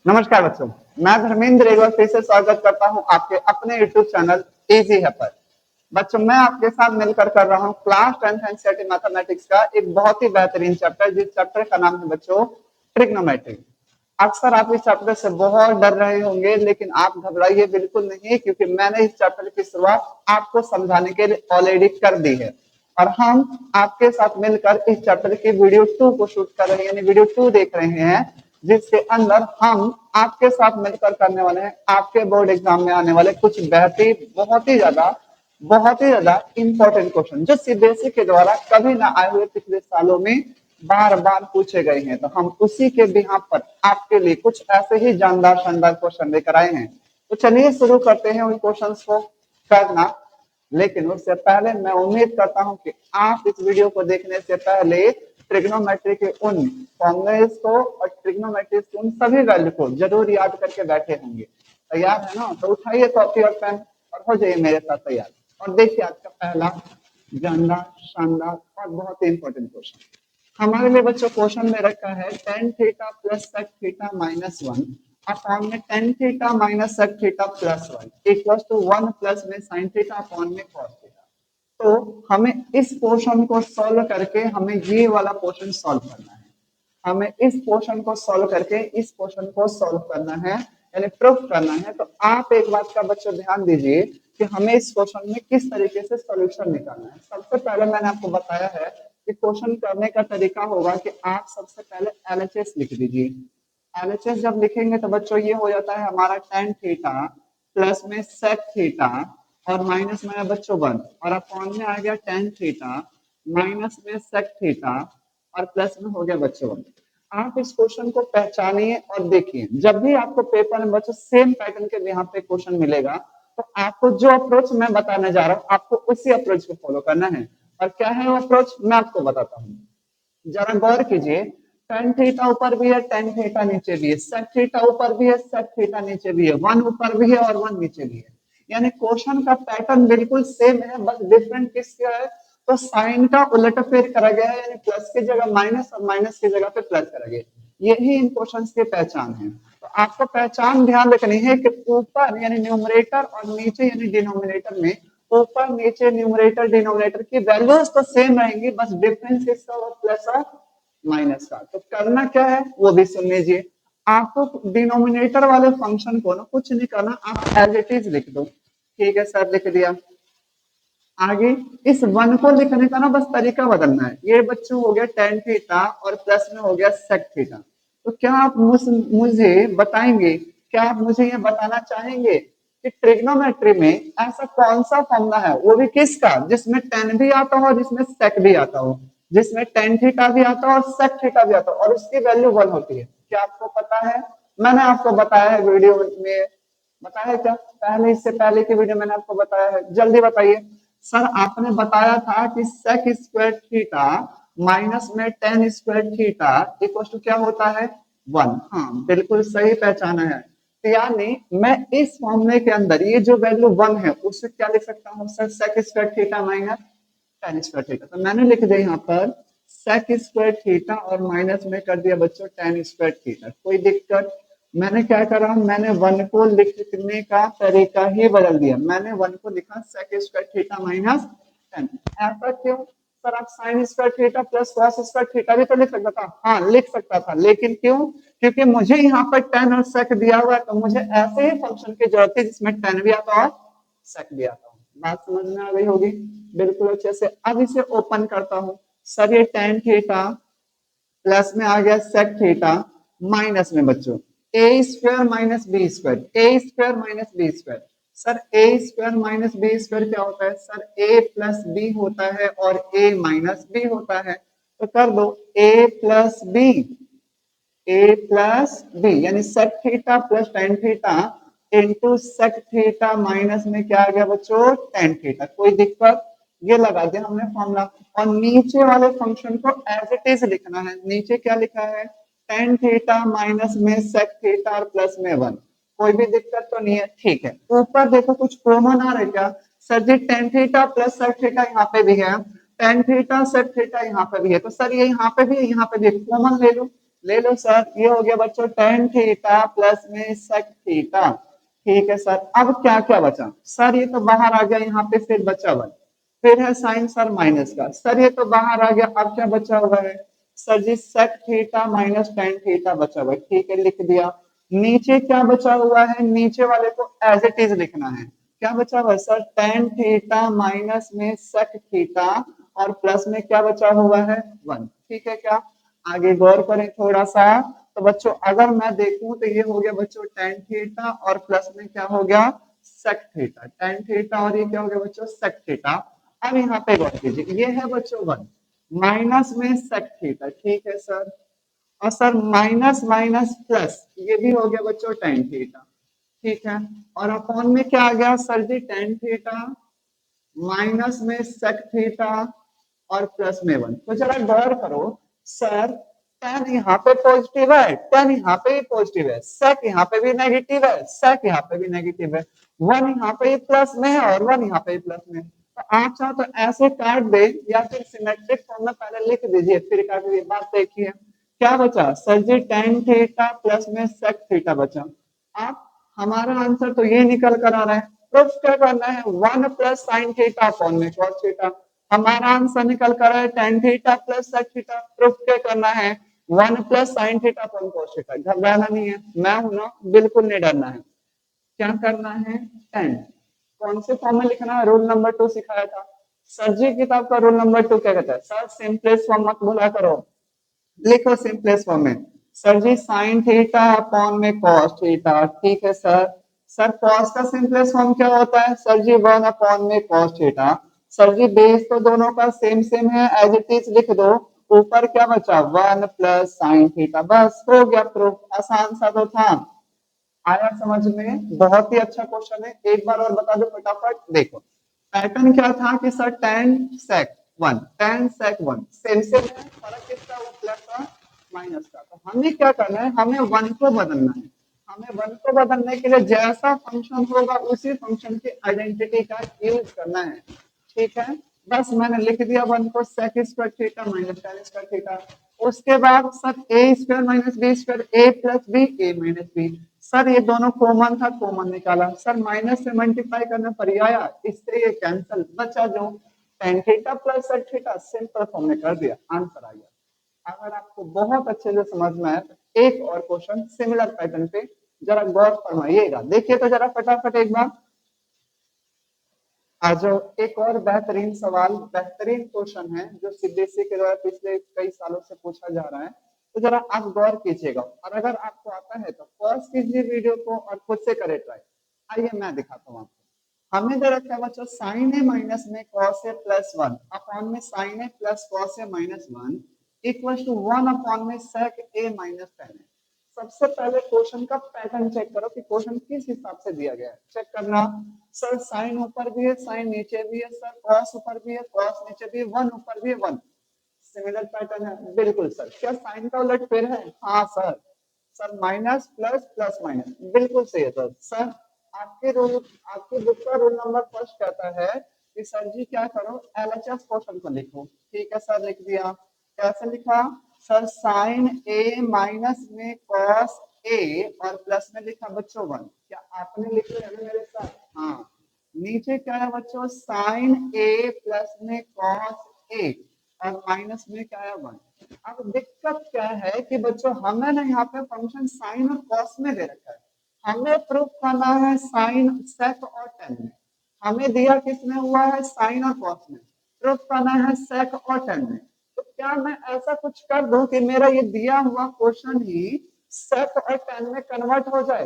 नमस्कार बच्चों, मैं धर्मेंद्र एक बार फिर से स्वागत करता हूं आपके अपने यूट्यूब चैनल इजी है पर। बच्चों, मैं आपके साथ मिलकर कर रहा हूं क्लास 10th एनसीईआरटी मैथमेटिक्स का एक बहुत ही बेहतरीन चैप्टर, जिस चैप्टर का नाम है बच्चों ट्रिग्नोमेट्री। अक्सर आप इस चैप्टर से बहुत डर रहे होंगे, लेकिन आप घबराइए बिल्कुल नहीं, क्योंकि मैंने इस चैप्टर की शुरुआत आपको समझाने के लिए ऑलरेडी कर दी है। और हम आपके साथ मिलकर इस चैप्टर की वीडियो 2 को शूट कर रहे हैं, यानी वीडियो 2 देख रहे हैं, जिसके अंदर हम आपके साथ मिलकर करने वाले हैं आपके बोर्ड एग्जाम में आने वाले कुछ बेहतरीन बहुत ही ज्यादा इंपॉर्टेंट क्वेश्चन, जो सीबीएसई के द्वारा कभी ना आए हुए पिछले सालों में बार बार पूछे गए हैं। तो हम उसी के बिहाफ पर आपके लिए कुछ ऐसे ही जानदार शानदार क्वेश्चन लेकर आए हैं। तो चलिए शुरू करते हैं उन क्वेश्चंस को करना। लेकिन उससे पहले मैं उम्मीद करता हूं कि आप इस वीडियो को देखने से पहले ट्रिग्नोमेट्री के उन फॉर्मूलेस को और ट्रिग्नोमेट्री के उन सभी वैल्यू को जरूर याद करके बैठे होंगे। तैयार है ना? तो उठाइए कॉपी और पेन और हो जाइए मेरे साथ तैयार। और देखिए आज का पहला जानदार शानदार और बहुत ही इंपॉर्टेंट क्वेश्चन हमारे लिए बच्चों क्वेश्चन में रखा है tan theta plus sec theta minus 1 upon में tan theta minus sec theta plus 1 equals to 1 plus में sin थीटा अपॉन में cos थीटा। तो हमें इस पोर्शन को सॉल्व करके हमें ये वाला पोर्शन सॉल्व करना है। हमें इस पोर्शन को सॉल्व करके इस पोर्शन को सॉल्व करना है, यानी प्रूफ करना है। तो आप एक बात का बच्चों ध्यान दीजिए कि हमें इस क्वेश्चन में किस तरीके से सॉल्यूशन निकालना है। सबसे पहले मैंने आपको बताया है कि क्वेश्चन करने का तरीका होगा कि आप सबसे पहले एलएचएस लिख दीजिए। एलएचएस जब लिखेंगे तो बच्चों ये हो जाता है हमारा tan थीटा प्लस में sec थीटा और माइनस में बच्चों 1 और अपॉन में आ गया tan थीटा माइनस में sec थीटा और प्लस में हो गया बच्चों 1। आप इस क्वेश्चन को पहचानिए और देखिए, जब भी आपको पेपर में बच्चों सेम पैटर्न के यहाँ पे क्वेश्चन मिलेगा तो आपको जो अप्रोच मैं बताने जा रहा हूँ आपको उसी अप्रोच को फॉलो करना है। और क्या है वो अप्रोच, मैं आपको बताता हूँ। जरा गौर कीजिए, tan थीटा ऊपर भी है, tan थीटा नीचे भी है, sec थीटा ऊपर भी है, sec थीटा नीचे भी है, 1 ऊपर भी है और 1 नीचे भी है। यानी क्वेश्चन का पैटर्न बिल्कुल सेम है, बस डिफरेंट किसका है, तो साइन का उलट फेर करा गया है, यानी प्लस की जगह माइनस और माइनस की जगह पे प्लस करा गया। यही इन क्वेश्चन की पहचान है। तो आपको पहचान ध्यान रखनी है कि ऊपर यानी न्यूमरेटर और नीचे यानी डिनोमिनेटर में ऊपर नीचे न्यूमरेटर डिनोमिनेटर की वैल्यूज तो सेम रहेंगी, बस डिफरेंस इसका और प्लस और माइनस का। तो करना क्या है वो भी सुन लीजिए। आपको डिनोमिनेटर वाले फंक्शन को ना कुछ नहीं करना, आप एज इट इज लिख दो। ठीक है सर, लिख दिया। आगे इस 1 को लिखने का ना बस तरीका बदलना है। ये बच्चों हो गया tan थीटा और प्लस में हो गया sec थीटा। तो क्या आप मुझे बताएंगे, क्या आप मुझे ये बताना चाहेंगे कि ट्रिग्नोमेट्री में ऐसा कौन सा फॉर्मूला है, वो भी किसका, जिसमें tan भी आता हो जिसमें sec भी आता हो, जिसमें tan थीटा भी आता हो और sec थीटा भी आता हो और उसकी वैल्यू 1 होती है? क्या आपको पता है? मैंने आपको बताया है वीडियो में, बताया क्या पहले, इससे पहले की वीडियो मैंने आपको बताया है, जल्दी बताइए। सर आपने बताया था कि sec स्क्वायर थीटा माइनस में tan square theta equal to क्या होता है 1। हाँ बिल्कुल सही पहचाना है। तो यानी मैं इस फॉर्मूले के अंदर ये जो वैल्यू 1 है उससे क्या लिख सकता हूँ sir, sec square theta minus tan square theta. तो मैंने लिख दिया यहाँ पर sec स्क्वायर थीटा और माइनस में कर दिया बच्चों tan स्क्वायर थीटा। कोई दिक्कत? मैंने क्या करा, मैंने 1 को लिखने का तरीका ही बदल दिया। मैंने 1 को लिखा sec square theta minus tan। ऐसा क्यों सर? आप sin square theta plus cos square theta भी तो लिख सकता था। हाँ लिख सकता था, लेकिन क्यों? क्योंकि मुझे यहाँ पर tan और sec दिया हुआ है, तो मुझे ऐसे ही फंक्शन की जरूरत है जिसमें tan भी आता और sec भी आता हो। बात समझ में आ गई होगी बिल्कुल अच्छे से। अब इसे ओपन करता हूँ। सर ये tan थीटा प्लस में आ गया sec थीटा माइनस में बच्चों A square minus B square, A square minus B square. Sir A square minus B square क्या होता है सर? ए प्लस बी होता है और ए माइनस बी होता है। तो कर दो ए plus B, a plus B यानी sec theta plus tan theta into sec theta minus में क्या आ गया बच्चों tan थीटा। कोई दिक्कत? ये लगा दिया हमने फॉर्मूला। और नीचे वाले फंक्शन को एज इट इज लिखना है। नीचे क्या लिखा है? tan थीटा माइनस में sec थीटा और प्लस में 1। कोई भी दिक्कत तो नहीं है? ठीक है। ऊपर देखो कुछ कॉमन आ रहा है क्या सर जी? tan theta plus sec theta यहाँ पे भी है, tan थीटा sec थीटा यहाँ पे भी है, तो सर ये यहाँ पे भी कॉमन ले लो। ले लो सर, ये हो गया बच्चों टेन थीटा प्लस में सेक थीटा। ठीक है सर, अब क्या क्या बचा सर, ये तो बाहर आ गया, यहाँ पे फिर बचा वन, फिर है साइन सर माइनस का, सर ये तो बाहर आ गया, अब क्या बचा हुआ है sir ji, sec theta minus tan theta बचा हुआ है। ठीक है, लिख दिया। नीचे क्या बचा हुआ है, नीचे वाले को एज इट इज लिखना है। क्या बचा हुआ है सर, टेन थीटा माइनस में सेक थीटा और प्लस में क्या बचा हुआ है वन। ठीक है, क्या आगे गौर करें थोड़ा सा, तो बच्चों अगर मैं देखूं तो ये हो गया बच्चों टेन थीटा और प्लस में क्या हो गया सेक थीटा, टेन थीटा और ये क्या हो गया बच्चों सेक थीटा। अब यहाँ पे गौर कीजिए, ये है बच्चों वन माइनस में सेक थीटा। ठीक है सर, और सर माइनस माइनस प्लस ये भी हो गया बच्चों टेन थीटा। ठीक है, और अपॉन में क्या आ गया sir ji tan theta minus में सेक थीटा और प्लस में वन। तो जरा गौर करो सर, टेन यहाँ पे पॉजिटिव है, टेन यहाँ पे भी पॉजिटिव है, सेक यहाँ पे भी नेगेटिव है, सेक यहाँ पे भी नेगेटिव है, वन यहाँ पे प्लस में है और वन यहाँ पे प्लस में। तो आप चाहो तो ऐसे काट दे या फिर सिमेट्रिक फॉर्म में पहले लिख दीजिए फिर काट दीजिए। बात देखिए क्या बचा sir ji, tan theta plus में सेक थीटा बचा। आप हमारा आंसर तो ये निकल कर आ रहा है, प्रूफ क्या करना है one plus sine theta upon में कॉस थीटा। हमारा आंसर निकल कर है tan theta plus sec theta, proof क्या करना है one plus sine theta upon cos theta. घबराना नहीं है, मैं हूं ना, बिल्कुल नहीं डरना है। क्या करना है टेन, कौन से फॉर्म में लिखना है, रूल नंबर 2 सिखाया था सर जी, किताब का रूल नंबर 2 क्या कहता है सर, सिंपलेस्ट फॉर्म मत भूला करो, लिखो सिंपलेस्ट फॉर्म में sir ji sign theta upon में कॉस थीटा। ठीक है सर, सर कॉस का सिंपलेस्ट फॉर्म क्या होता है सर जी, वन अपॉन में कॉस थीटा। सर जी बेस तो दोनों का सेम सेम है, एज इट इज लिख दो, ऊपर क्या बचा वन प्लस साइन थीटा, बस हो गया प्रूफ, आसान सा तो था। आया समझ में, बहुत ही अच्छा क्वेश्चन है, एक बार और बता दो फटाफट। देखो पैटर्न क्या था कि sir tan sec one, tan sec one same same है, फर्क किसका वो प्लस का माइनस का। तो हमें क्या करना है, हमें वन को बदलना है, हमें वन को बदलने के लिए जैसा फंक्शन होगा उसी फंक्शन की आइडेंटिटी का यूज करना है। ठीक है, बस मैंने लिख दिया वन को sec square theta minus tan square theta. उसके बाद sir A square minus B square, a plus B A minus b. Sir ये दोनों कॉमन था, कॉमन निकाला, सर माइनस से मल्टीप्लाई करना पर आया, इससे ये कैंसिल, बचा जो tan theta plus sec theta, simple form में कर दिया, आंसर आ गया। अगर आपको बहुत अच्छे से समझ में आया तो एक और क्वेश्चन सिमिलर पैटर्न पे जरा गौर फरमाइएगा, देखिए तो जरा फटाफट एक बार आ जाओ। एक और बेहतरीन सवाल, बेहतरीन क्वेश्चन है जो सीबीएसई के द्वारा पिछले कई सालों से पूछा जा रहा है, तो जरा आप गौर कीजिएगा, और अगर आपको आता है तो पॉज कीजिए वीडियो को और खुद से करें ट्राई। आइए मैं दिखाता हूँ आपको। हमें दे रखा है बच्चों साइन ए माइनस में cos a plus one upon में sine a plus cos A minus one equal to one upon में सेक ए माइनस टेन है। सबसे पहले क्वेश्चन का पैटर्न चेक करो कि क्वेश्चन किस हिसाब से दिया गया है, चेक करना। सर साइन ऊपर भी है, साइन नीचे भी है, सर कॉस ऊपर भी है, कॉस नीचे भी है, वन ऊपर भी है, वन। सिमिलर पैटर्न है बिल्कुल सर। क्या साइन का उलट फिर है, हाँ sir. Sir minus plus plus minus, बिल्कुल सही है सर। सर आपके रूल, आपके बुक का रूल नंबर फर्स्ट कहता है कि सर जी क्या करो एलएचएस क्वेश्चन को लिखो। ठीक है सर, लिख दिया। कैसे लिखा सर, साइन ए माइनस में कॉस ए और प्लस में लिखा बच्चों वन। क्या आपने लिख लिया मेरे साथ, हाँ। नीचे क्या है बच्चों, साइन ए प्लस में कॉस ए और माइनस में क्या है वन। अब दिक्कत क्या है कि बच्चों हमें ना यहाँ पे फंक्शन साइन और कॉस में दे रखा है, हमें प्रूफ करना है साइन सेक और टेन में। हमें दिया किसमें हुआ है, साइन और कॉस में, प्रूफ करना है सेक और टेन में। तो क्या मैं ऐसा कुछ कर दूं कि मेरा ये दिया हुआ क्वेश्चन ही सेक और टेन में कन्वर्ट हो जाए,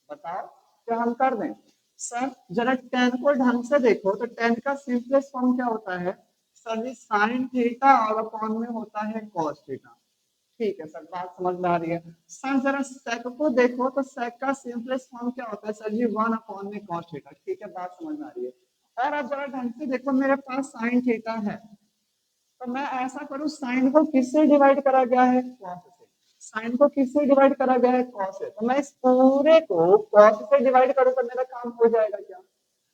बताओ क्या हम कर दें। सर जरा टेन को ढंग से देखो, तो टेन का सिंपलेस्ट फॉर्म क्या होता है सर जी, साइन थीटा और अपॉन में होता है कॉस थीटा। ठीक है सर, बात समझ में आ रही है। सर जरा सेक को देखो, तो सेक का सिंपलेस्ट फॉर्म क्या होता है सर जी, वन अपॉन में कॉस थीटा। ठीक है, बात समझ में आ रही है। और अब जरा ढंग से देखो, मेरे पास साइन थीटा है, तो मैं ऐसा करूं, साइन को किससे डिवाइड करा गया है, कॉस से। साइन को किससे डिवाइड करा गया है, कॉस से। तो मैं इस पूरे को कॉस से डिवाइड करूं तो मेरा काम हो जाएगा क्या।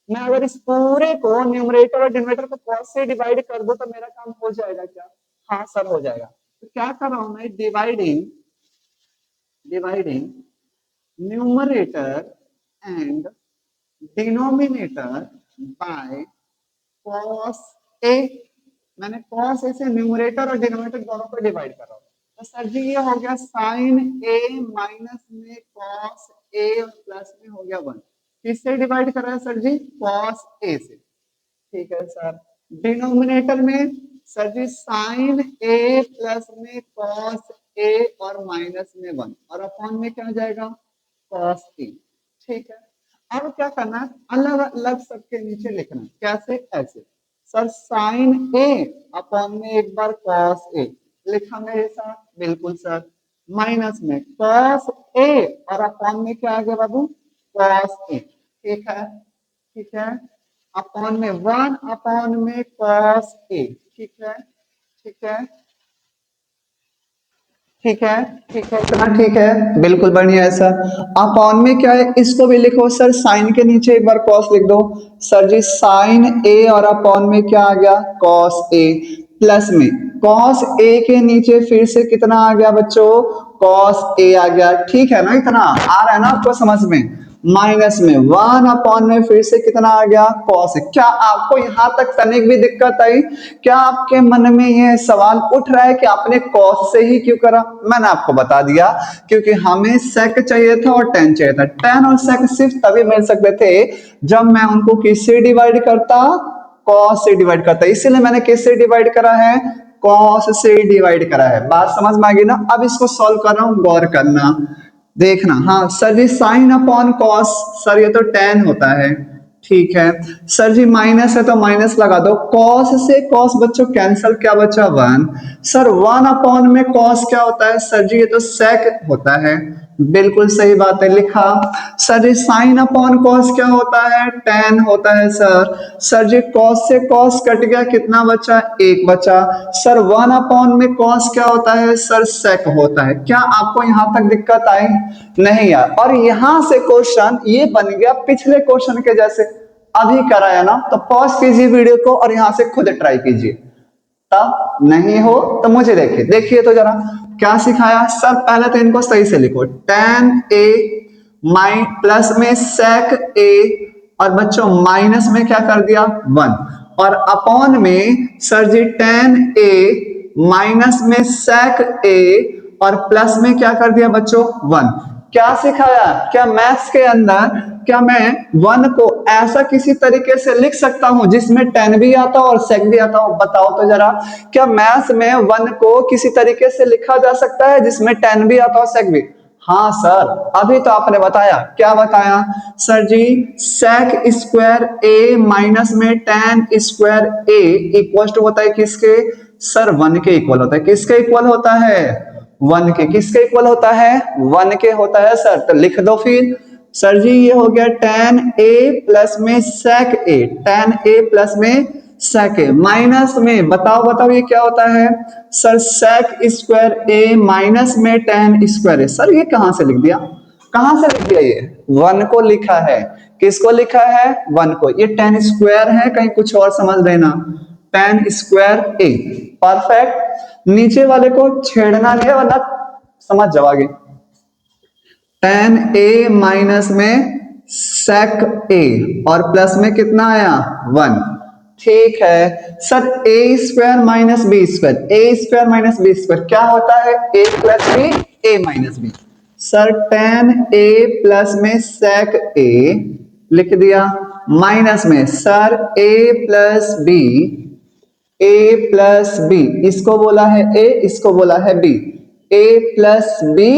मैं अगर इस पूरे को न्यूमरेटर और डिनोमिनेटर को कॉस से डिवाइड कर दूं तो मेरा काम हो जाएगा क्या, हाँ सर हो जाएगा। तो क्या कर रहा हूं मैं, dividing numerator and denominator by cos A. मैंने कॉस ए से न्यूमरेटर और डिनोमिनेटर दोनों को डिवाइड कर रहा हूँ। तो सर जी ये हो गया साइन ए माइनस में कॉस ए और प्लस में हो गया 1। किससे डिवाइड कर रहा है सर जी, कॉस ए से। ठीक है सर। डिनोमिनेटर में sir ji sign a plus में कॉस ए और माइनस में 1 और अपॉन में क्या आ जाएगा, कॉस ए। ठीक है। अब क्या करना है, अलग अलग सबके नीचे लिखना। कैसे, ऐसे सर साइन ए अपॉन में एक बार कॉस ए लिखा मेरे साथ, बिल्कुल सर। माइनस में कॉस ए और अपॉन में क्या आ गया बाबू, कॉस ए। ठीक है, ठीक है। अपॉन में 1 अपॉन में कॉस ए। ठीक है, ठीक है, ठीक है, ठीक है, इतना ठीक है, बिल्कुल बढ़िया है सर। अपॉन में क्या है, इसको भी लिखो सर, साइन के नीचे एक बार कॉस लिख दो। सर जी साइन ए और अपॉन में क्या आ गया, कॉस ए। प्लस में कॉस ए के नीचे फिर से कितना आ गया बच्चों, कॉस ए आ गया। ठीक है ना, इतना आ रहा है ना आपको समझ में। माइनस में 1 अपॉन में फिर से कितना आ गया, कॉस। क्या आपको यहां तक तनिक भी दिक्कत आई? क्या आपके मन में ये सवाल उठ रहा है कि आपने कॉस से ही क्यों करा? मैंने आपको बता दिया, क्योंकि हमें सेक चाहिए था और टेन चाहिए था। टेन और सेक सिर्फ तभी मिल सकते थे जब मैं उनको किससे डिवाइड करता, कॉस से डिवाइड करता। इसीलिए मैंने किससे डिवाइड करा है, कॉस से डिवाइड करा है। बात समझ में आ गई ना? अब इसको सॉल्व कर रहा हूं, गौर करना, देखना। हाँ sir ji sine upon cos, sir ये तो टेन होता है। ठीक है सर जी, माइनस है तो माइनस लगा दो। कॉस से कॉस बच्चों कैंसल, क्या बचा 1। सर 1 अपॉन में कॉस क्या होता है सर जी, ये तो सेक होता है। बिल्कुल सही बात है, लिखा। Sir ji sine upon cos क्या होता है, टेन होता है सर। सर जी कॉस से कॉस कट गया, कितना बचा, एक बचा। सर 1 अपॉन में कॉस क्या होता है सर, सेक होता है। क्या आपको यहां तक दिक्कत आई? नहीं यार। और यहां से क्वेश्चन ये बन गया पिछले क्वेश्चन के जैसे, अभी कराया ना, तो पॉज कीजिए वीडियो को और यहां से खुद ट्राई कीजिए। तब नहीं हो तो मुझे देखिए, देखिए तो जरा क्या सिखाया सर। पहले तो इनको सही से लिखो, टेन ए माइ प्लस में सेक ए और बच्चों माइनस में क्या कर दिया 1 और अपॉन में सर जी टेन ए माइनस में सेक ए और प्लस में क्या कर दिया बच्चों 1। क्या सिखाया, क्या मैथ्स के अंदर क्या मैं 1 को ऐसा किसी तरीके से लिख सकता हूं जिसमें 10 भी आता हो और सेक भी आता हो? बताओ तो जरा, क्या मैथ्स में 1 को किसी तरीके से लिखा जा सकता है जिसमें 10 भी आता हो सेक भी? हाँ सर, अभी तो आपने बताया। क्या बताया सर जी, सेक स्क्वायर ए माइनस में tan square a equal to होता है किसके सर, 1 के इक्वल होता है। किसके इक्वल होता है, 1 के। किसके इक्वल होता है, 1 के होता है सर। तो लिख दो फिर सर जी, ये हो गया टेन ए प्लस में सेक ए, टेन ए प्लस में सेक ए माइनस में बताओ बताओ ये क्या होता है सर, सेक स्क्वायर ए माइनस में टेन स्क्वायर ए। सर ये कहां से लिख दिया, कहां से लिख दिया, ये 1 को लिखा है। किसको लिखा है, 1 को। ये टेन स्क्वायर है, कहीं कुछ और समझ लेना, टेन स्क्वायर ए। परफेक्ट। नीचे वाले को छेड़ना नहीं है वरना समझ जाओ आगे। टेन ए माइनस में सेक ए और प्लस में कितना आया 1। ठीक है sir, A square minus B square, A square minus B square क्या होता है, ए प्लस बी ए माइनस बी। सर टेन ए प्लस में सेक ए लिख दिया, माइनस में sir A plus B, a plus B, इसको बोला है ए, इसको बोला है B, a plus B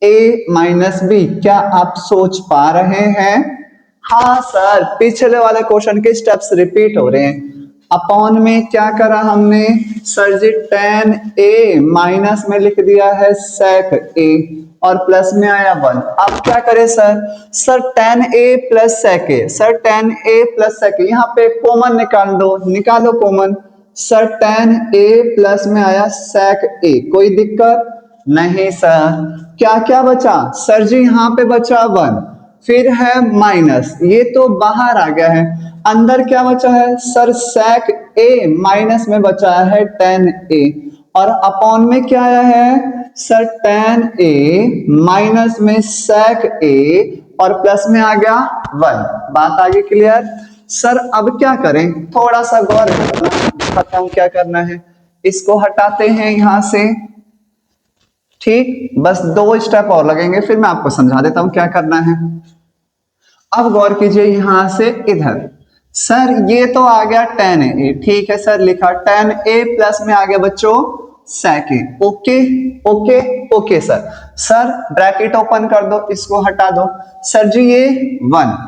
A minus B. क्या आप सोच पा रहे हैं? हाँ सर, पिछले वाले क्वेश्चन के स्टेप्स रिपीट हो रहे हैं। अपॉन में क्या करा हमने सर जी, टेन ए माइनस में लिख दिया है सेक ए और प्लस में आया 1। अब क्या करें सर, सर टेन ए प्लस सेक ए, सर टेन ए प्लस सेक ए, यहाँ पे कॉमन निकाल दो, निकालो कॉमन। सर टेन ए प्लस में आया सेक ए, कोई दिक्कत नहीं सर। क्या क्या बचा सर जी, यहाँ पे बचा 1, फिर है माइनस, ये तो बाहर आ गया है। अंदर क्या बचा है सर, सेक ए माइनस में बचा है टेन ए और अपॉन में क्या आया है सर tan a माइनस में sec a और प्लस में आ गया 1। बात आगे क्लियर। सर अब क्या करें, थोड़ा सा गौर करना, बताऊं क्या करना है। इसको हटाते हैं यहां से, ठीक, बस 2 स्टेप और लगेंगे, फिर मैं आपको समझा देता हूं क्या करना है। अब गौर कीजिए यहां से इधर, सर ये तो आ गया tan a, ठीक है सर, लिखा tan a प्लस में आ गया बच्चों sec a। Okay okay okay sir. Sir bracket open कर दो, इसको हटा दो। सर जी ये 1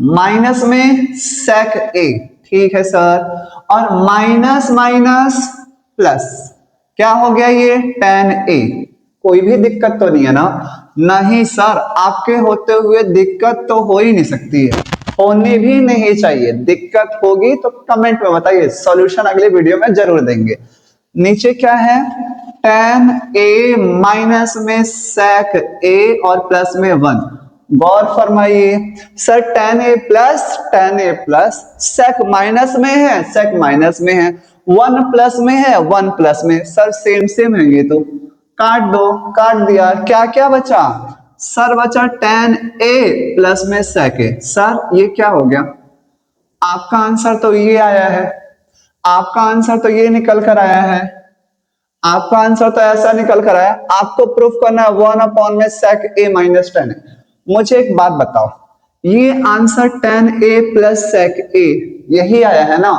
माइनस में sec a, ठीक है सर, और माइनस माइनस प्लस, क्या हो गया ये tan a। कोई भी दिक्कत तो नहीं है ना? नहीं सर, आपके होते हुए दिक्कत तो हो ही नहीं सकती है, होनी भी नहीं चाहिए। दिक्कत होगी तो कमेंट में बताइए, सॉल्यूशन अगले वीडियो में जरूर देंगे। नीचे क्या है tan a माइनस में sec a और प्लस में 1। गौर फरमाइए sir, tan a plus sec minus में है, sec माइनस में है, 1 प्लस में है, 1 प्लस में, सर सेम सेम है ये तो, काट दो, काट दिया, क्या क्या बचा सर, बचा tan a प्लस में sec a। सर ये क्या हो गया, आपका आंसर तो ये आया है, आपका आंसर तो ये निकल कर आया है, आपका आंसर तो ऐसा निकल कर आया। आपको प्रूफ करना है 1 अपॉन में sec a minus tan a। मुझे एक बात बताओ, ये answer tan a plus sec a यही आया है ना?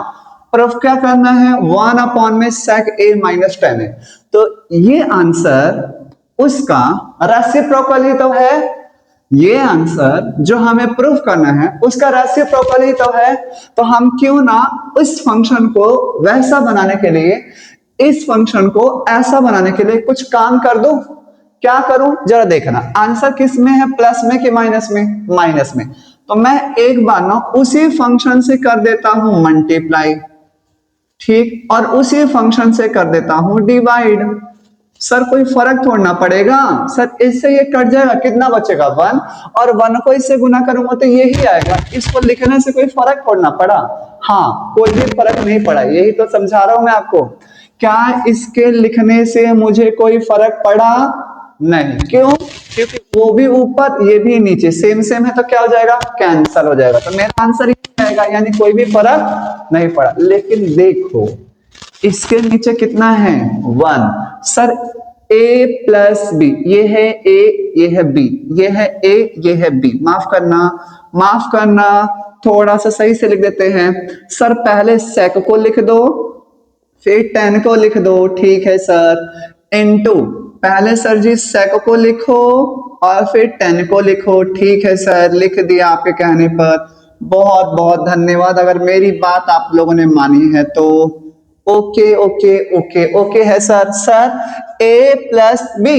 प्रूफ क्या करना है 1 अपॉन में sec a minus tan a। तो ये आंसर उसका रेसिप्रोकल ही तो है, ये आंसर जो हमें प्रूफ करना है उसका रेसिप्रोकल ही तो है। तो हम क्यों ना इस फंक्शन को वैसा बनाने के लिए, इस फंक्शन को ऐसा बनाने के लिए कुछ काम कर दो। क्या करूं जरा देखना, आंसर किस में है, प्लस में कि माइनस में? माइनस में। तो मैं एक बार ना उसी फंक्शन से कर देता हूं मल्टीप्लाई, ठीक, और उसी फंक्शन से कर देता हूं डिवाइड। सर कोई फर्क थोड़ना पड़ेगा सर, इससे ये कट जाएगा, कितना बचेगा 1, और 1 को इससे गुना करूंगा तो यही आएगा। इसको लिखने से कोई फर्क थोड़ना पड़ा? हाँ, कोई भी फर्क नहीं पड़ा, यही तो समझा रहा हूं मैं आपको। क्या इसके लिखने से मुझे कोई फर्क पड़ा? नहीं। क्यों? क्योंकि वो भी ऊपर ये भी नीचे सेम सेम है, तो क्या हो जाएगा, कैंसल हो जाएगा। तो मेरा आंसर ये आएगा, यानी कोई भी फर्क नहीं पड़ा। लेकिन देखो इसके नीचे कितना है 1। सर a प्लस बी, ये है a, ये है b, ये है a, ये है b, माफ करना, थोड़ा सा सही से लिख देते हैं। सर पहले sec को लिख दो, फिर tan को लिख दो, ठीक है सर, इनटू, पहले सर जी sec को लिखो और फिर tan को लिखो, ठीक है सर, लिख दिया आपके कहने पर। बहुत बहुत धन्यवाद, अगर मेरी बात आप लोगों ने मानी है तो। ओके ओके ओके ओके है sir. Sir a plus B,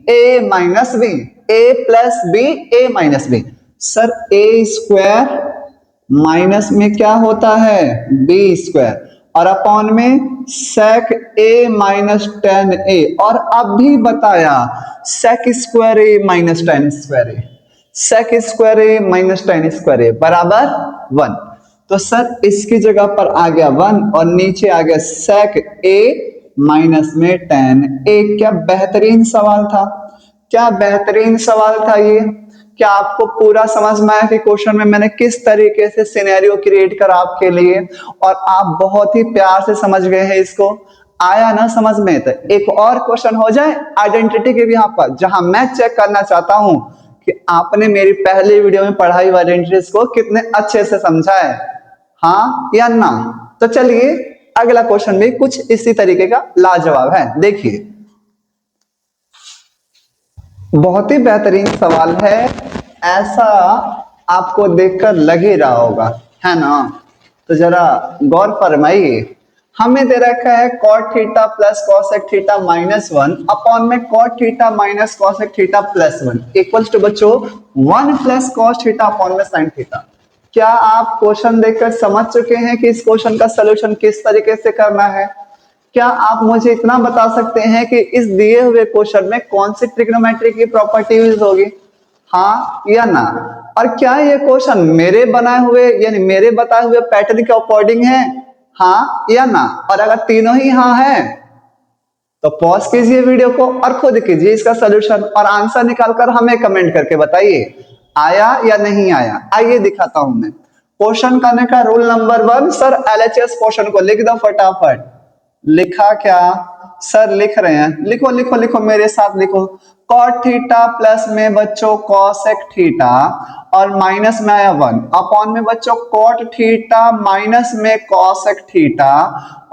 A minus b, a plus B, A minus b. Sir a square minus में क्या होता है b स्क्वायर, और अपॉन में sec a minus tan a, और अब भी बताया sec square a minus tan square a, sec square a minus tan square a बराबर 1। तो सर इसकी जगह पर आ गया 1 और नीचे आ गया sec a माइनस में tan a। क्या बेहतरीन सवाल था, क्या बेहतरीन सवाल था ये। क्या आपको पूरा समझ में आया कि क्वेश्चन में मैंने किस तरीके से सिनेरियो क्रिएट करा आपके लिए, और आप बहुत ही प्यार से समझ गए हैं इसको? आया ना समझ में? तो एक और क्वेश्चन हो जाए आइडेंटिटी के भी यहाँ पर, जहां मैं चेक करना चाहता हूं कि आपने मेरी पहले वीडियो में पढ़ाई हुई आइडेंटिटीज को कितने अच्छे से समझा है, हाँ या ना। तो चलिए अगला क्वेश्चन भी कुछ इसी तरीके का लाजवाब है, देखिए। बहुत ही बेहतरीन सवाल है, ऐसा आपको देखकर लग ही रहा होगा, है ना? तो जरा गौर फरमाइए। हमें दे रखा है cot theta plus cosec theta minus 1 upon में cot theta minus cosec theta plus 1 equals to बच्चों 1 प्लस cos थीटा अपॉन में sin थीटा। क्या आप क्वेश्चन देखकर समझ चुके हैं कि इस क्वेश्चन का सलूशन किस तरीके से करना है? क्या आप मुझे इतना बता सकते हैं कि इस दिए हुए क्वेश्चन में कौन सी ट्रिग्नोमेट्री की प्रॉपर्टी यूज होगी, हाँ या ना? और क्या ये क्वेश्चन मेरे बनाए हुए यानी मेरे बताए हुए पैटर्न के अकॉर्डिंग है, हाँ या ना? और अगर तीनों ही हाँ है तो पॉज कीजिए वीडियो को और खुद कीजिए इसका सोल्यूशन और आंसर निकालकर हमें कमेंट करके बताइए आया या नहीं आया। आइए दिखाता हूं मैं क्वेश्चन करने का rule number 1। Sir LHS question को लिख दो फटाफट। लिखा क्या सर? लिख रहे हैं, लिखो लिखो लिखो मेरे साथ लिखो। कॉट थीटा प्लस में बच्चों कॉसेक थीटा और माइनस में आया 1 अपॉन में बच्चों कॉट थीटा माइनस में कॉसेक थीटा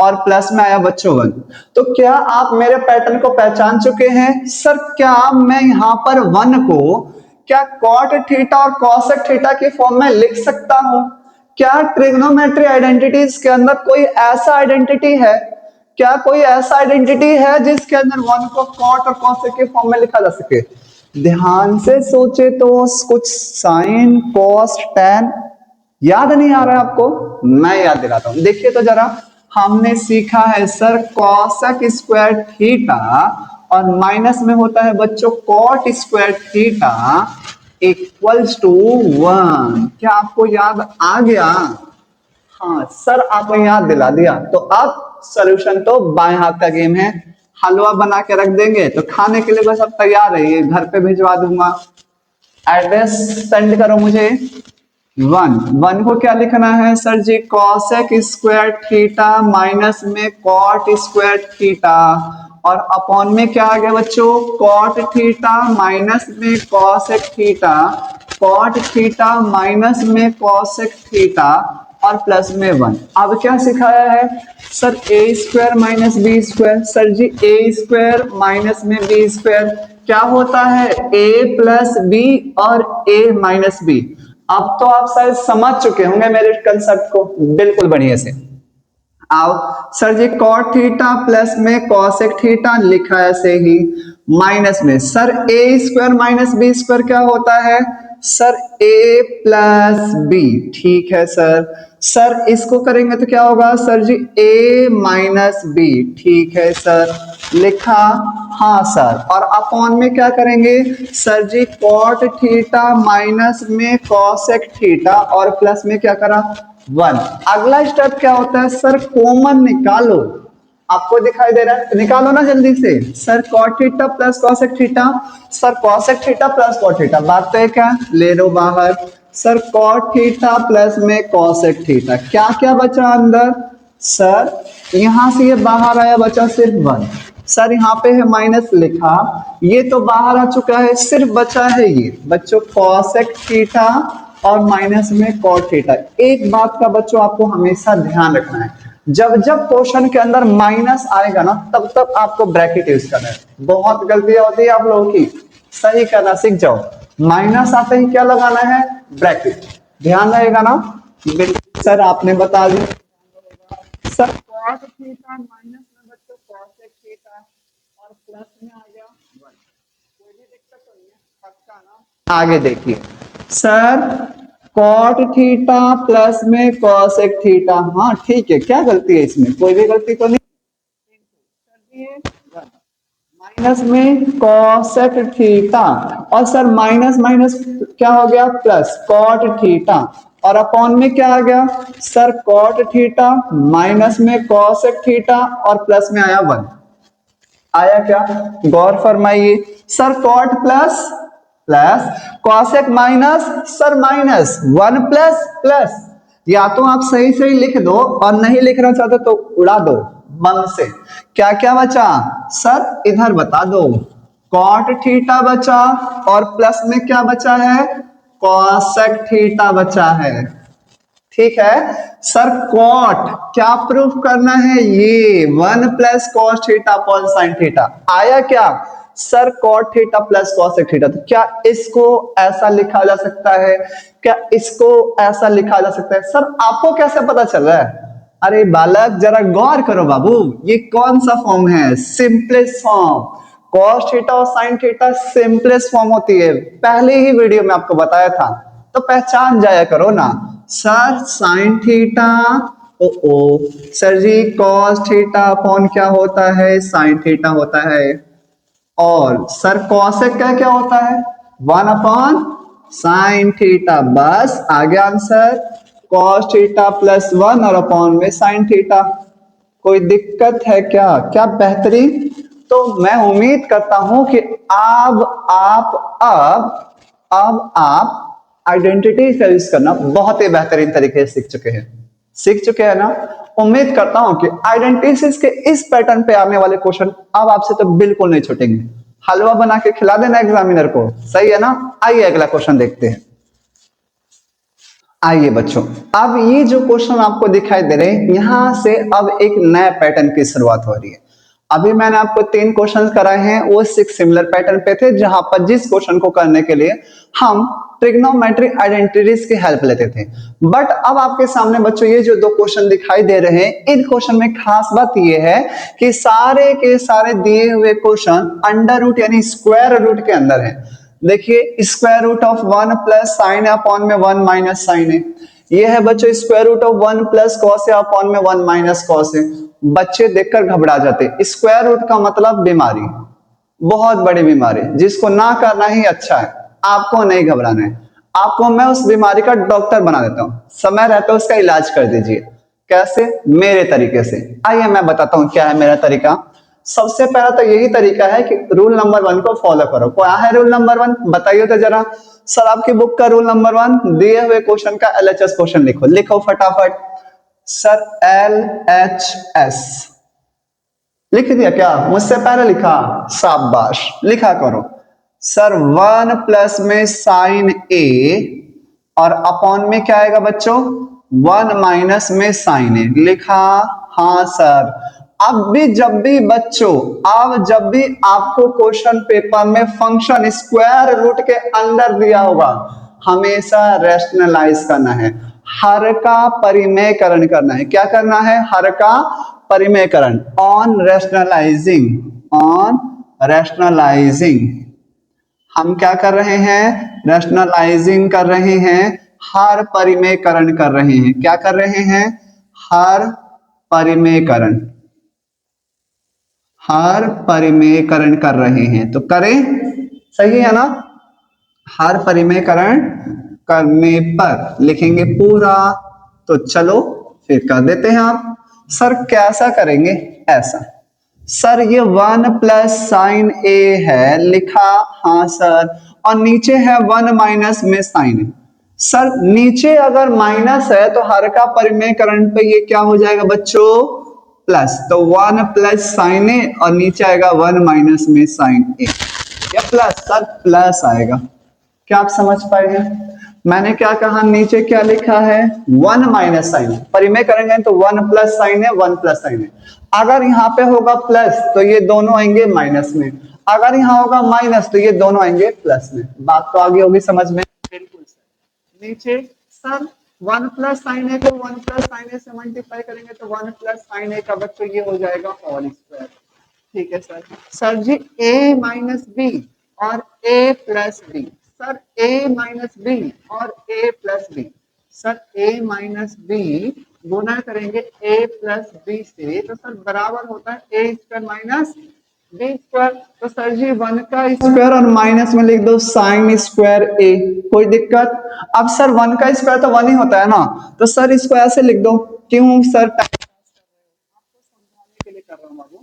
और प्लस में आया बच्चों 1। तो क्या आप मेरे पैटर्न को पहचान चुके हैं? सर क्या मैं यहाँ पर 1 को क्या कॉट थीटा और कॉसेक थीटा की फॉर्म में लिख सकता हूं? क्या ट्रिग्नोमेट्री आइडेंटिटीज के अंदर कोई ऐसा आइडेंटिटी है, क्या कोई ऐसा आइडेंटिटी है जिसके अंदर 1 को कॉट और कॉसेक के फॉर्म में लिखा जा सके? ध्यान से सोचे तो कुछ साइन कॉस टैन याद नहीं आ रहा है आपको? मैं याद दिलाता हूं, देखिए तो जरा। हमने सीखा है सर कॉसेक स्क्वायर थीटा और माइनस में होता है बच्चों cot square theta equals to 1। क्या आपको याद आ गया? हाँ सर आपने याद दिला दिया। तो अब सॉल्यूशन तो बाएं हाथ का गेम है। हलवा बना के रख देंगे तो खाने के लिए बस अब तैयार है, ये घर पे भिजवा दूंगा। एड्रेस सेंड करो मुझे। 1 को क्या लिखना है sir ji? Cosec square theta minus में कॉट स्क्वायर थीटा और अपॉन में क्या आ गया बच्चों? कॉट थीटा माइनस में cosec theta, cot theta minus में कॉसेक थीटा और प्लस में 1। अब क्या सिखाया है sir? A square minus B square. Sir ji A square minus में बी स्क्वायर क्या होता है? ए प्लस बी और ए माइनस बी। अब तो आप शायद समझ चुके होंगे मेरे कंसेप्ट को बिल्कुल बढ़िया से। आओ sir ji cot theta plus में कॉसेक थीटा लिखा है ऐसे ही, माइनस में सर ए स्क्वायर माइनस बी स्क्वायर क्या होता है सर? A plus B. ठीक है सर। सर इसको करेंगे तो क्या होगा सर जी? ए माइनस बी। ठीक है सर, लिखा। हाँ सर, और अपॉन में क्या करेंगे sir ji? Cot theta minus में कॉसेक थीटा और प्लस में क्या करा? 1। अगला स्टेप क्या होता है सर? कॉमन निकालो। आपको दिखाई दे रहा है? निकालो ना जल्दी से। Sir cot theta plus cosec theta, sir cosec theta plus cot theta, बात तो है क्या? ले लो बाहर। सर कॉट थीटा प्लस में कॉसेक थीटा क्या क्या बचा अंदर? सर यहां से ये बाहर आया, बचा सिर्फ 1। सर यहाँ पे है माइनस लिखा, ये तो बाहर आ चुका है, सिर्फ बचा है ये बच्चों कॉसेक थीटा और माइनस में कॉट थीटा। एक बात का बच्चों आपको हमेशा ध्यान रखना है, जब जब क्वेश्चन के अंदर माइनस आएगा ना तब तब आपको ब्रैकेट यूज करना है। बहुत गलतियां होती है आप लोगों की, सही करना सीख जाओ। माइनस आते ही क्या लगाना है? ब्रैकेट। ध्यान रहेगा ना? बिल्कुल सर आपने बता दिया। सर कॉट थीटा माइनस में बच्चों कॉसेक थीटा और प्लस में आ गया 1। कोई भी दिक्कत तो नहीं है, पक्का ना? आगे देखिए सर कॉट थीटा प्लस में कॉसेक थीटा। हाँ ठीक है, क्या गलती है इसमें? कोई भी गलती तो नहीं। माइनस में कॉसेक थीटा और सर माइनस माइनस क्या हो गया? प्लस कॉट थीटा और अपॉन में क्या आ गया सर? कॉट थीटा माइनस में कॉसेक थीटा और प्लस में आया 1। आया क्या? गौर फरमाइए। Sir cot plus plus cosec minus sir minus 1 plus plus. या तो आप सही सही लिख दो और नहीं लिखना चाहते तो उड़ा दो मन से। क्या क्या बचा सर? इधर बता दो। कॉट थीटा बचा और प्लस में क्या बचा है? कॉसेक थीटा बचा है। ठीक है सर, कॉट क्या प्रूफ करना है? ये 1 plus cos theta upon sine theta. आया क्या sir? Cot theta plus cosec theta. तो क्या इसको ऐसा लिखा जा सकता है? क्या इसको ऐसा लिखा जा सकता है? सर आपको कैसे पता चल रहा है? अरे बालक जरा गौर करो बाबू, ये कौन सा फॉर्म है? Simplest form. कॉस थीटा और साइन थीटा सिंपलेस्ट फॉर्म होती है, पहले ही वीडियो में आपको बताया था, तो पहचान जाया करो ना। सर साइन थीटा, ओ sir ji cos theta upon क्या होता है? साइन थीटा होता है। और सर कॉसेक का क्या होता है? 1 अपॉन साइन थीटा। बस आ गया आंसर, कॉस थीटा प्लस 1 और अपॉन में साइन थीटा। कोई दिक्कत है क्या? क्या बेहतरीन। तो मैं उम्मीद करता हूं कि अब आप आइडेंटिटी का यूज करना बहुत ही बेहतरीन तरीके से सीख चुके हैं ना। उम्मीद करता हूं कि आइडेंटिटीज के इस पैटर्न पे आने वाले क्वेश्चन अब आपसे तो बिल्कुल नहीं छूटेंगे। हलवा बना के खिला देना एग्जामिनर को, सही है ना। आइए अगला क्वेश्चन देखते हैं। आइए बच्चों, अब ये जो क्वेश्चन आपको दिखाई दे रहे हैं, यहां से अब एक नया पैटर्न की शुरुआत हो रही है। अभी मैंने आपको 3 क्वेश्चन कराए हैं, वो 6 सिमिलर पैटर्न पे थे, जहां पर जिस क्वेश्चन को करने के लिए हम ट्रिग्नोमेट्रिक आइडेंटिटीज की हेल्प लेते थे। बट अब आपके सामने बच्चों ये जो 2 क्वेश्चन दिखाई दे रहे हैं, इन क्वेश्चन में खास बात ये है कि सारे के सारे दिए हुए क्वेश्चन अंडर रूट यानी स्क्वायर रूट के अंदर है। देखिए, square root of 1 plus sine upon में 1 माइनस साइन है। ये है बच्चों square root of 1 plus cos है अपॉन में 1 माइनस कॉस है। बच्चे देखकर घबरा जाते। स्क्वायर रूट का मतलब बीमारी, बहुत बड़ी बीमारी, जिसको ना करना ही अच्छा है। आपको नहीं घबराना है, आपको मैं उस बीमारी का डॉक्टर बना देता हूं। समय रहता है उसका इलाज कर दीजिए। कैसे? मेरे तरीके से। आइए मैं बताता हूं क्या है मेरा तरीका। सबसे पहला तो यही तरीका है कि रूल नंबर 1 को फॉलो करो। क्या है रूल नंबर 1? बताइए तो जरा। सर आपकी बुक का रूल नंबर 1, दिए हुए क्वेश्चन का LHS क्वेश्चन लिखो फटाफट। सर LHS लिख दिया क्या? मुझसे पहले लिखा? शाबाश, लिखा करो। सर 1 प्लस में साइन ए और अपॉन में क्या आएगा बच्चों? 1 माइनस में साइन ए। लिखा? हाँ सर। अब जब भी आपको क्वेश्चन पेपर में फंक्शन स्क्वायर रूट के अंदर दिया होगा, हमेशा रैशनलाइज करना है, हर का परिमेयकरण करना है। क्या करना है? हर का परिमेयकरण। ऑन रैशनलाइजिंग हम क्या कर रहे हैं? रैशनलाइजिंग कर रहे हैं, हर परिमेयकरण कर रहे हैं। क्या कर रहे हैं? हर परिमेयकरण कर रहे हैं। तो करें, सही है ना। हर परिमेयकरण करने पर लिखेंगे पूरा। तो चलो फिर कर देते हैं आप। सर कैसा करेंगे? ऐसा। सर ये 1 प्लस साइन ए है, लिखा? हाँ सर। और नीचे है 1 माइनस में साइन है। सर नीचे अगर माइनस है तो हर का परिमेयकरण पे ये क्या हो जाएगा बच्चों? प्लस। तो 1 प्लस साइन ए और नीचे आएगा 1 माइनस में साइन ए, या प्लस? सर प्लस आएगा। क्या आप समझ पाए हैं? मैंने क्या कहा? नीचे क्या लिखा है? 1 माइनस साइन है। परिमेय करेंगे तो 1 प्लस साइन है, 1 प्लस साइन है। अगर यहाँ पे होगा प्लस तो ये दोनों आएंगे माइनस में, अगर यहाँ होगा माइनस तो ये दोनों आएंगे प्लस में। बात तो आगे होगी समझ में? बिल्कुल सर। नीचे सर 1 प्लस साइन ए को 1 प्लस साइन ए से मल्टीप्लाई करेंगे तो 1 प्लस साइन ए का बच्चों ये हो जाएगा होल स्क्वायर। ठीक है sir. Sir ji a minus B और a plus B. Sir a minus B और a plus B. Sir a minus B गुना करेंगे a प्लस बी से, तो सर बराबर होता है a square minus B square. तो सर जी 1 का स्क्वायर और माइनस में लिख दो साइन स्क्वायर a। कोई दिक्कत? अब सर 1 का स्क्वायर तो 1 ही होता है ना, तो सर इसको ऐसे लिख दो। क्यों सर? आपको समझाने के लिए कर रहा हूँ बाबू,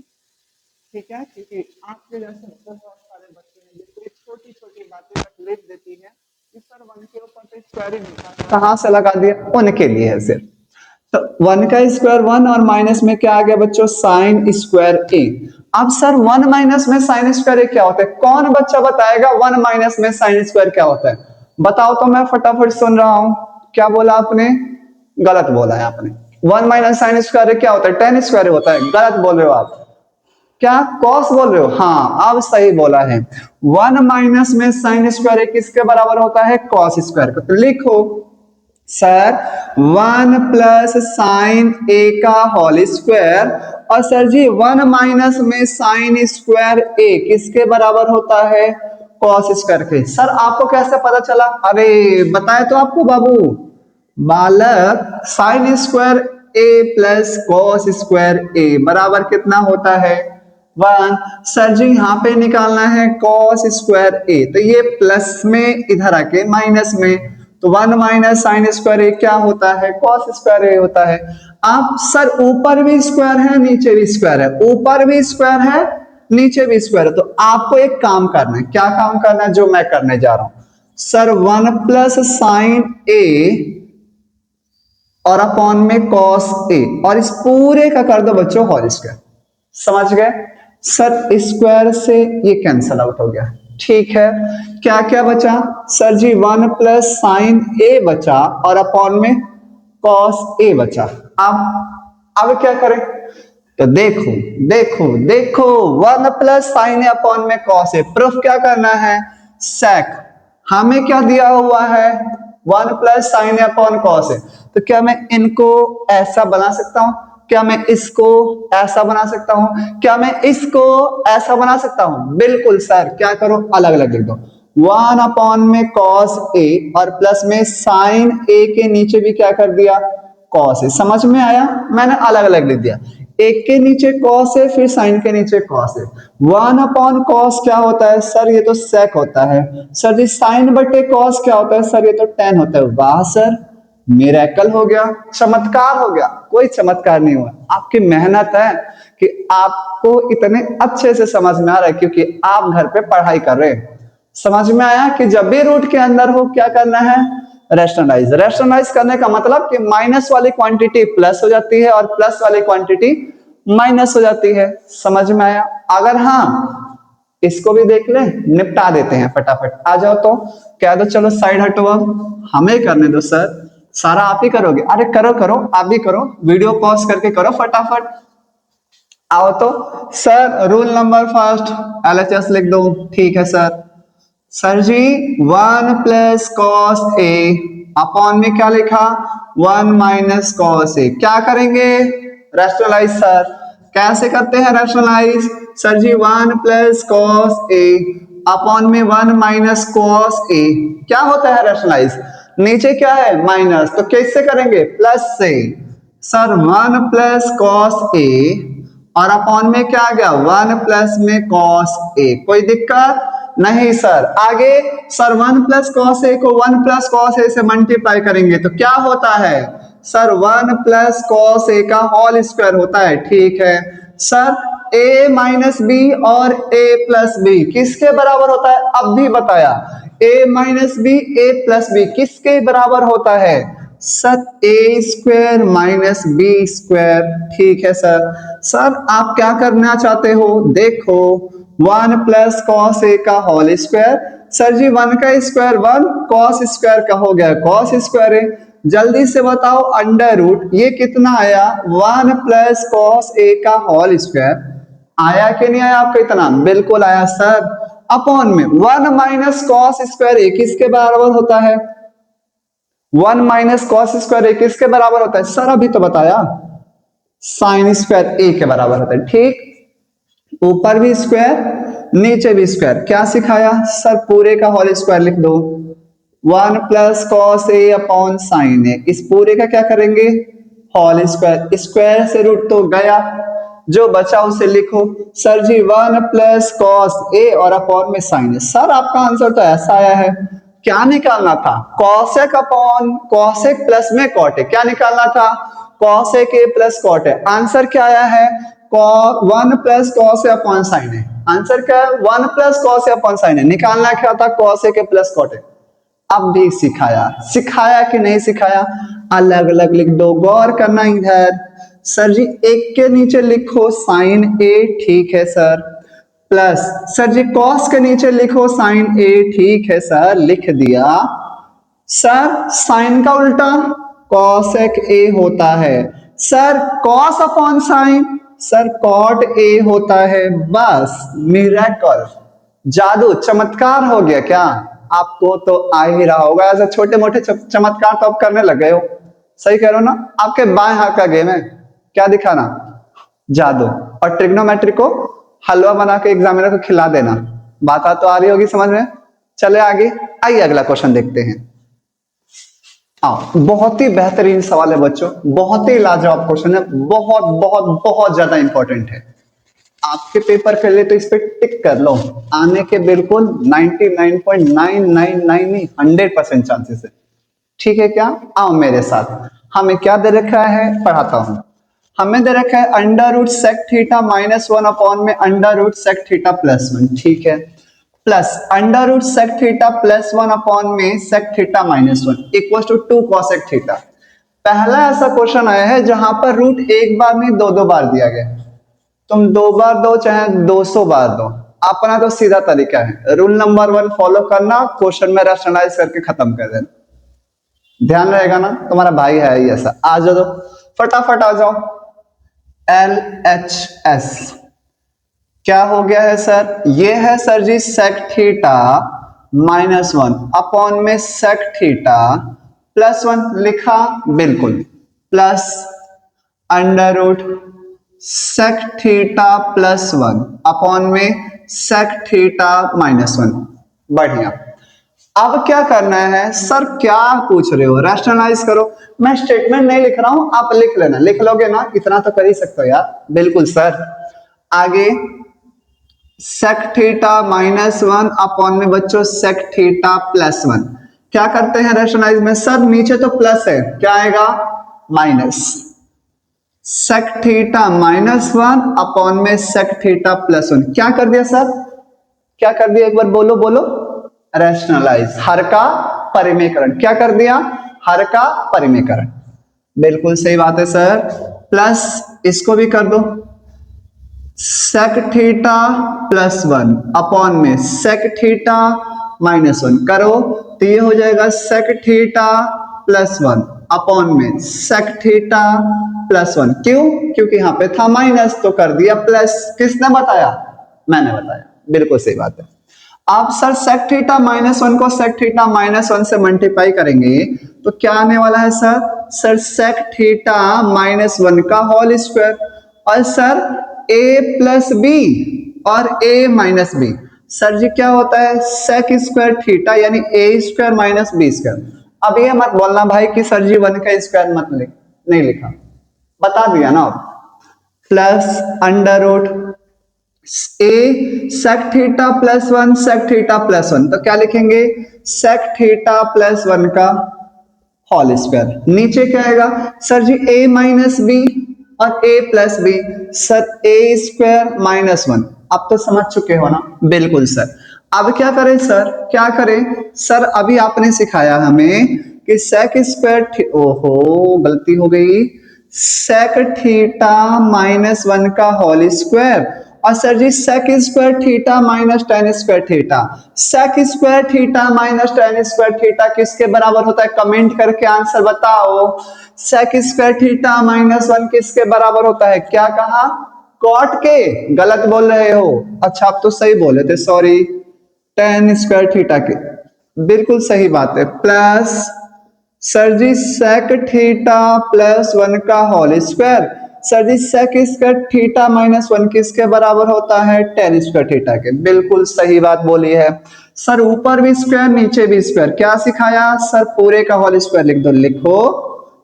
ठीक है। क्योंकि आपके जैसे बहुत सारे बच्चे हैं जिसको छोटी छोटी बातें तकलीफ देती है कि सर 1 के ऊपर तो स्क्वायर ही नहीं, कहां से लगा दिया? उनके लिए है सिर्फ। तो 1 का स्क्वायर 1 और माइनस में क्या आ गया बच्चों? साइन स्क्वायर ए। अब सर 1 माइनस में साइन स्क्वायर ए क्या होता है? कौन बच्चा बताएगा 1 माइनस में साइन स्क्वायर क्या होता है? बताओ तो, मैं फटाफट सुन रहा हूं। क्या बोला आपने? गलत बोला है आपने। 1 माइनस साइन स्क्वायर क्या होता है? टेन स्क्वायर होता है। गलत बोल रहे हो आप। क्या कॉस बोल रहे हो? हाँ अब सही बोला है। 1 माइनस में साइन स्क्वायर किसके बराबर होता है? कॉस स्क्वायर का। तो लिखो सर 1 प्लस साइन ए का होल स्क्वायर, और सर जी 1 माइनस में साइन स्क्वायर ए किसके बराबर होता है? कॉस स्क्वायर के। सर आपको कैसे पता चला? अरे बताए तो आपको बाबू बालक। Sine square a plus cos square ए बराबर कितना होता है? 1। सर जी यहाँ पे निकालना है कॉस स्क्वायर ए, तो ये प्लस में इधर आके माइनस में, तो 1 माइनस साइन स्क्वायर ए क्या होता है? कॉस स्क्वायर ए होता है। आप सर ऊपर भी स्क्वायर है नीचे भी स्क्वायर है, ऊपर भी स्क्वायर है नीचे भी स्क्वायर है। तो आपको एक काम करना है, क्या काम करना है, जो मैं करने जा रहा हूं सर, 1 प्लस साइन ए और अपॉन में कॉस ए, और इस पूरे का कर दो बच्चों होल स्क्वायर। समझ गए सर, स्क्वायर से ये कैंसल आउट हो गया। ठीक है, क्या क्या बचा सर जी, 1 प्लस साइन ए बचा और अपॉन में कॉस ए बचा। अब क्या करें, तो देखो देखो देखो, 1 प्लस साइन ए अपॉन में कॉस ए, प्रूफ क्या करना है, सेक। हमें क्या दिया हुआ है, 1 plus sign A upon cos A. तो क्या मैं इनको ऐसा बना सकता हूं, क्या मैं इसको ऐसा बना सकता हूं, क्या मैं इसको ऐसा बना सकता हूं, बिल्कुल सर। क्या करो, अलग अलग लिख दो, 1 अपॉन में कॉस ए और प्लस में साइन ए के नीचे भी क्या कर दिया, कॉस ए। समझ में आया, मैंने अलग अलग लिख दिया, एक के नीचे कॉस है फिर साइन के नीचे कॉस है। 1 अपॉन कॉस क्या होता है सर, ये तो सेक होता है। सर जी साइन बटे कॉस क्या होता है सर, ये तो टेन होता है। वाह सर, मिरेकल हो गया, चमत्कार हो गया। कोई चमत्कार नहीं हुआ, आपकी मेहनत है कि आपको इतने अच्छे से समझ में आ रहा है, क्योंकि आप घर पे पढ़ाई कर रहे हैं। समझ में आया कि जब भी रूट के अंदर हो क्या करना है, रैशनलाइज। रैशनलाइज करने का मतलब कि माइनस वाली क्वांटिटी प्लस हो जाती है और प्लस वाली क्वांटिटी माइनस हो जाती है। समझ में आया। अगर हाँ इसको भी देख ले, निपटा देते हैं फटाफट। आ जाओ तो कह दो चलो साइड हटो, अब हमें करने दो सर, सारा आप ही करोगे। अरे करो करो, आप भी करो, वीडियो पॉज करके करो फटाफट। आओ तो sir, rule number first LHS लिख दो। ठीक है sir. Sir ji 1 plus cos a upon में क्या लिखा, 1 माइनस कॉस ए। क्या करेंगे, रैशनलाइज। सर कैसे करते हैं rationalise, sir ji 1 plus cos a upon में 1 माइनस कॉस ए। क्या होता है रैशनलाइज, नीचे क्या है माइनस, तो कैसे करेंगे, प्लस से। सर 1 प्लस कॉस ए और अपॉन में क्या आ गया, 1 प्लस में कॉस ए। कोई दिक्कत नहीं सर। आगे सर 1 प्लस कॉस ए को 1 प्लस कॉस ए से मल्टीप्लाई करेंगे तो क्या होता है सर, 1 प्लस कॉस ए का होल स्क्वायर होता है। ठीक है सर, a माइनस बी और a प्लस बी किसके बराबर होता है, अब भी बताया, a minus b a plus b किसके बराबर होता है सर, ए स्क्वायर माइनस बी स्क्वायर। ठीक है सर। सर आप क्या करना चाहते हो, देखो 1 प्लस कॉस ए का होल स्क्वायर। सर जी 1 का स्क्वायर 1, कॉस स्क्वायर का हो गया कॉस स्क्वायर है। जल्दी से बताओ अंडर रूट ये कितना आया, 1 प्लस कॉस ए का होल स्क्वायर। आया कि नहीं आया आपका इतना, बिल्कुल आया सर। अपॉन में 1 माइनस कॉस स्क्वायर ए किसके बराबर होता है, 1 माइनस कॉस स्क्वायर ए किसके बराबर होता है सर, अभी तो बताया, साइन स्क्वायर ए के बराबर होता है। ठीक, ऊपर भी स्क्वायर नीचे भी स्क्वायर। क्या सिखाया सर, पूरे का होल स्क्वायर लिख दो, 1 plus cos a upon sine a. इस पूरे का क्या करेंगे, होल स्क्वायर। स्क्वायर से रूट तो गया, जो बचा उसे लिखो। Sir ji 1 plus cos a और अपॉन में साइन ए। सर आपका आंसर तो ऐसा आया है, क्या निकालना था, कॉसेक अपॉन कॉसेक प्लस में कॉट ए। क्या निकालना था, cosec A plus cot a. Answer क्या आया है, 1 plus cos a upon sine A. Answer क्या है, 1 plus cos a upon sine ए। निकालना क्या था, कॉस ए के प्लस कॉट ए। अब भी सिखाया, सिखाया कि नहीं सिखाया, अलग अलग लिख दो, गौर करना इधर। सर जी एक के नीचे लिखो साइन ए। ठीक है sir. Plus sir ji cos के नीचे लिखो साइन ए। ठीक है सर, लिख दिया। सर साइन का उल्टा कॉसेक ए होता है। Sir cos upon sine, sir cot a होता है। बस मिरेकल, जादू, चमत्कार हो गया। क्या आपको तो आ ही रहा होगा, ऐसे छोटे मोटे चमत्कार तो आप करने लग गए हो। सही कह रहे हो ना, आपके बाएं हाथ का गेम है। क्या दिखाना, जादू। और ट्रिग्नोमेट्री को हलवा बना के एग्जामिनर को खिला देना। बात तो आ रही होगी समझ में। चले आगे, आइए अगला क्वेश्चन देखते हैं। बहुत ही बेहतरीन सवाल है बच्चों, बहुत ही लाजवाब क्वेश्चन है, बहुत बहुत बहुत ज्यादा इंपॉर्टेंट है आपके पेपर के लिए। तो इस पे टिक कर लो, आने के बिल्कुल 99.999 नहीं 100% चांसेस है। ठीक है क्या, आओ मेरे साथ। हमें क्या दे रखा है, पढ़ाता हूं। हमें दे रखा है under root sec theta minus 1 upon में under root sec theta plus 1, ठीक है, plus under root sec theta plus 1 upon में sec theta minus 1 equal to 2 cosec theta. पहला ऐसा क्वेश्चन आया है जहां पर रूट एक बार नहीं दो बार दिया गया। तुम 2 बार दो चाहे 200 बार दो, अपना तो सीधा तरीका है, रूल नंबर 1 फॉलो करना, क्वेश्चन में रैशनलाइज करके खत्म कर देना। ध्यान रहेगा ना, तुम्हारा भाई है ही ऐसा। आ जाओ फटाफट आ जाओ। LHS क्या हो गया है सर? ये है sir ji sec theta minus 1 upon में सेक थीटा प्लस 1 लिखा, बिल्कुल, plus under root sec theta plus 1 upon में सेक थीटा माइनस 1। बढ़िया। अब क्या करना है सर? क्या पूछ रहे हो? रैशनलाइज करो। मैं स्टेटमेंट नहीं लिख रहा हूं, आप लिख लेना। लिख लोगे ना, इतना तो कर ही सकते हो यार। बिल्कुल सर। आगे सेक थीटा माइनस 1 अपॉन में बच्चों सेक थीटा प्लस 1। क्या करते हैं रैशनलाइज में? सर नीचे तो प्लस है, क्या आएगा? Minus sec theta minus 1 upon में सेक थीटा प्लस 1। क्या कर दिया सर? क्या कर दिया? एक बार बोलो बोलो। रैशनलाइज, हर का परिमेयकरण। क्या कर दिया? हर का परिमेयकरण। बिल्कुल सही बात है सर। प्लस इसको भी कर दो, सेक थीटा प्लस 1 अपॉन में सेक थीटा माइनस 1 करो तो ये हो जाएगा सेक थीटा प्लस 1 अपॉन में सेक थीटा प्लस 1। क्यों? क्योंकि यहां पे था माइनस तो कर दिया प्लस। किसने बताया? मैंने बताया। बिल्कुल सही बात है। आप सर सेक थीटा माइनस 1 को सेक थीटा माइनस 1 से मल्टीप्लाई करेंगे तो क्या आने वाला है sir? Sir sec theta minus 1 का होल स्क्वायर, और सर a प्लस बी और a minus b. Sir ji क्या होता है? सेक स्क्वायर थीटा यानी a square minus B square. अब ये मत बोलना भाई कि सर जी 1 का स्क्वायर मत लिख, नहीं लिखा, बता दिया ना। Plus under root a sec theta plus 1 sec theta plus 1, तो क्या लिखेंगे? सेक थीटा प्लस 1 का होल स्क्वायर। नीचे क्या आएगा? Sir ji a minus B और a plus B. Sir a square minus 1। अब तो समझ चुके हो ना? बिल्कुल सर। अब क्या करें सर? क्या करें सर? अभी आपने सिखाया हमें कि सेक स्क्वायर, ओहो गलती हो गई, सेक थीटा माइनस 1 का होल स्क्वायर, और sir ji sec square theta minus tan square theta. Sec square theta minus tan square theta किसके बराबर होता है? कमेंट करके आंसर बताओ। सेक स्क्वायर थीटा माइनस 1 किसके बराबर होता है? क्या कहा? कॉट के। गलत बोल रहे हो। अच्छा आप तो सही बोले थे, सॉरी, टेन स्क्वायर थीटा के। बिल्कुल सही बात है। Plus sir ji sec theta plus 1 का whole square. Sir ji sec square theta minus 1 किसके बराबर होता है? टेन स्क्वायर थीटा के। बिल्कुल सही बात बोली है सर। ऊपर भी स्क्वायर नीचे भी स्क्वायर। क्या सिखाया सर? पूरे का होल स्क्वायर लिख दो। लिखो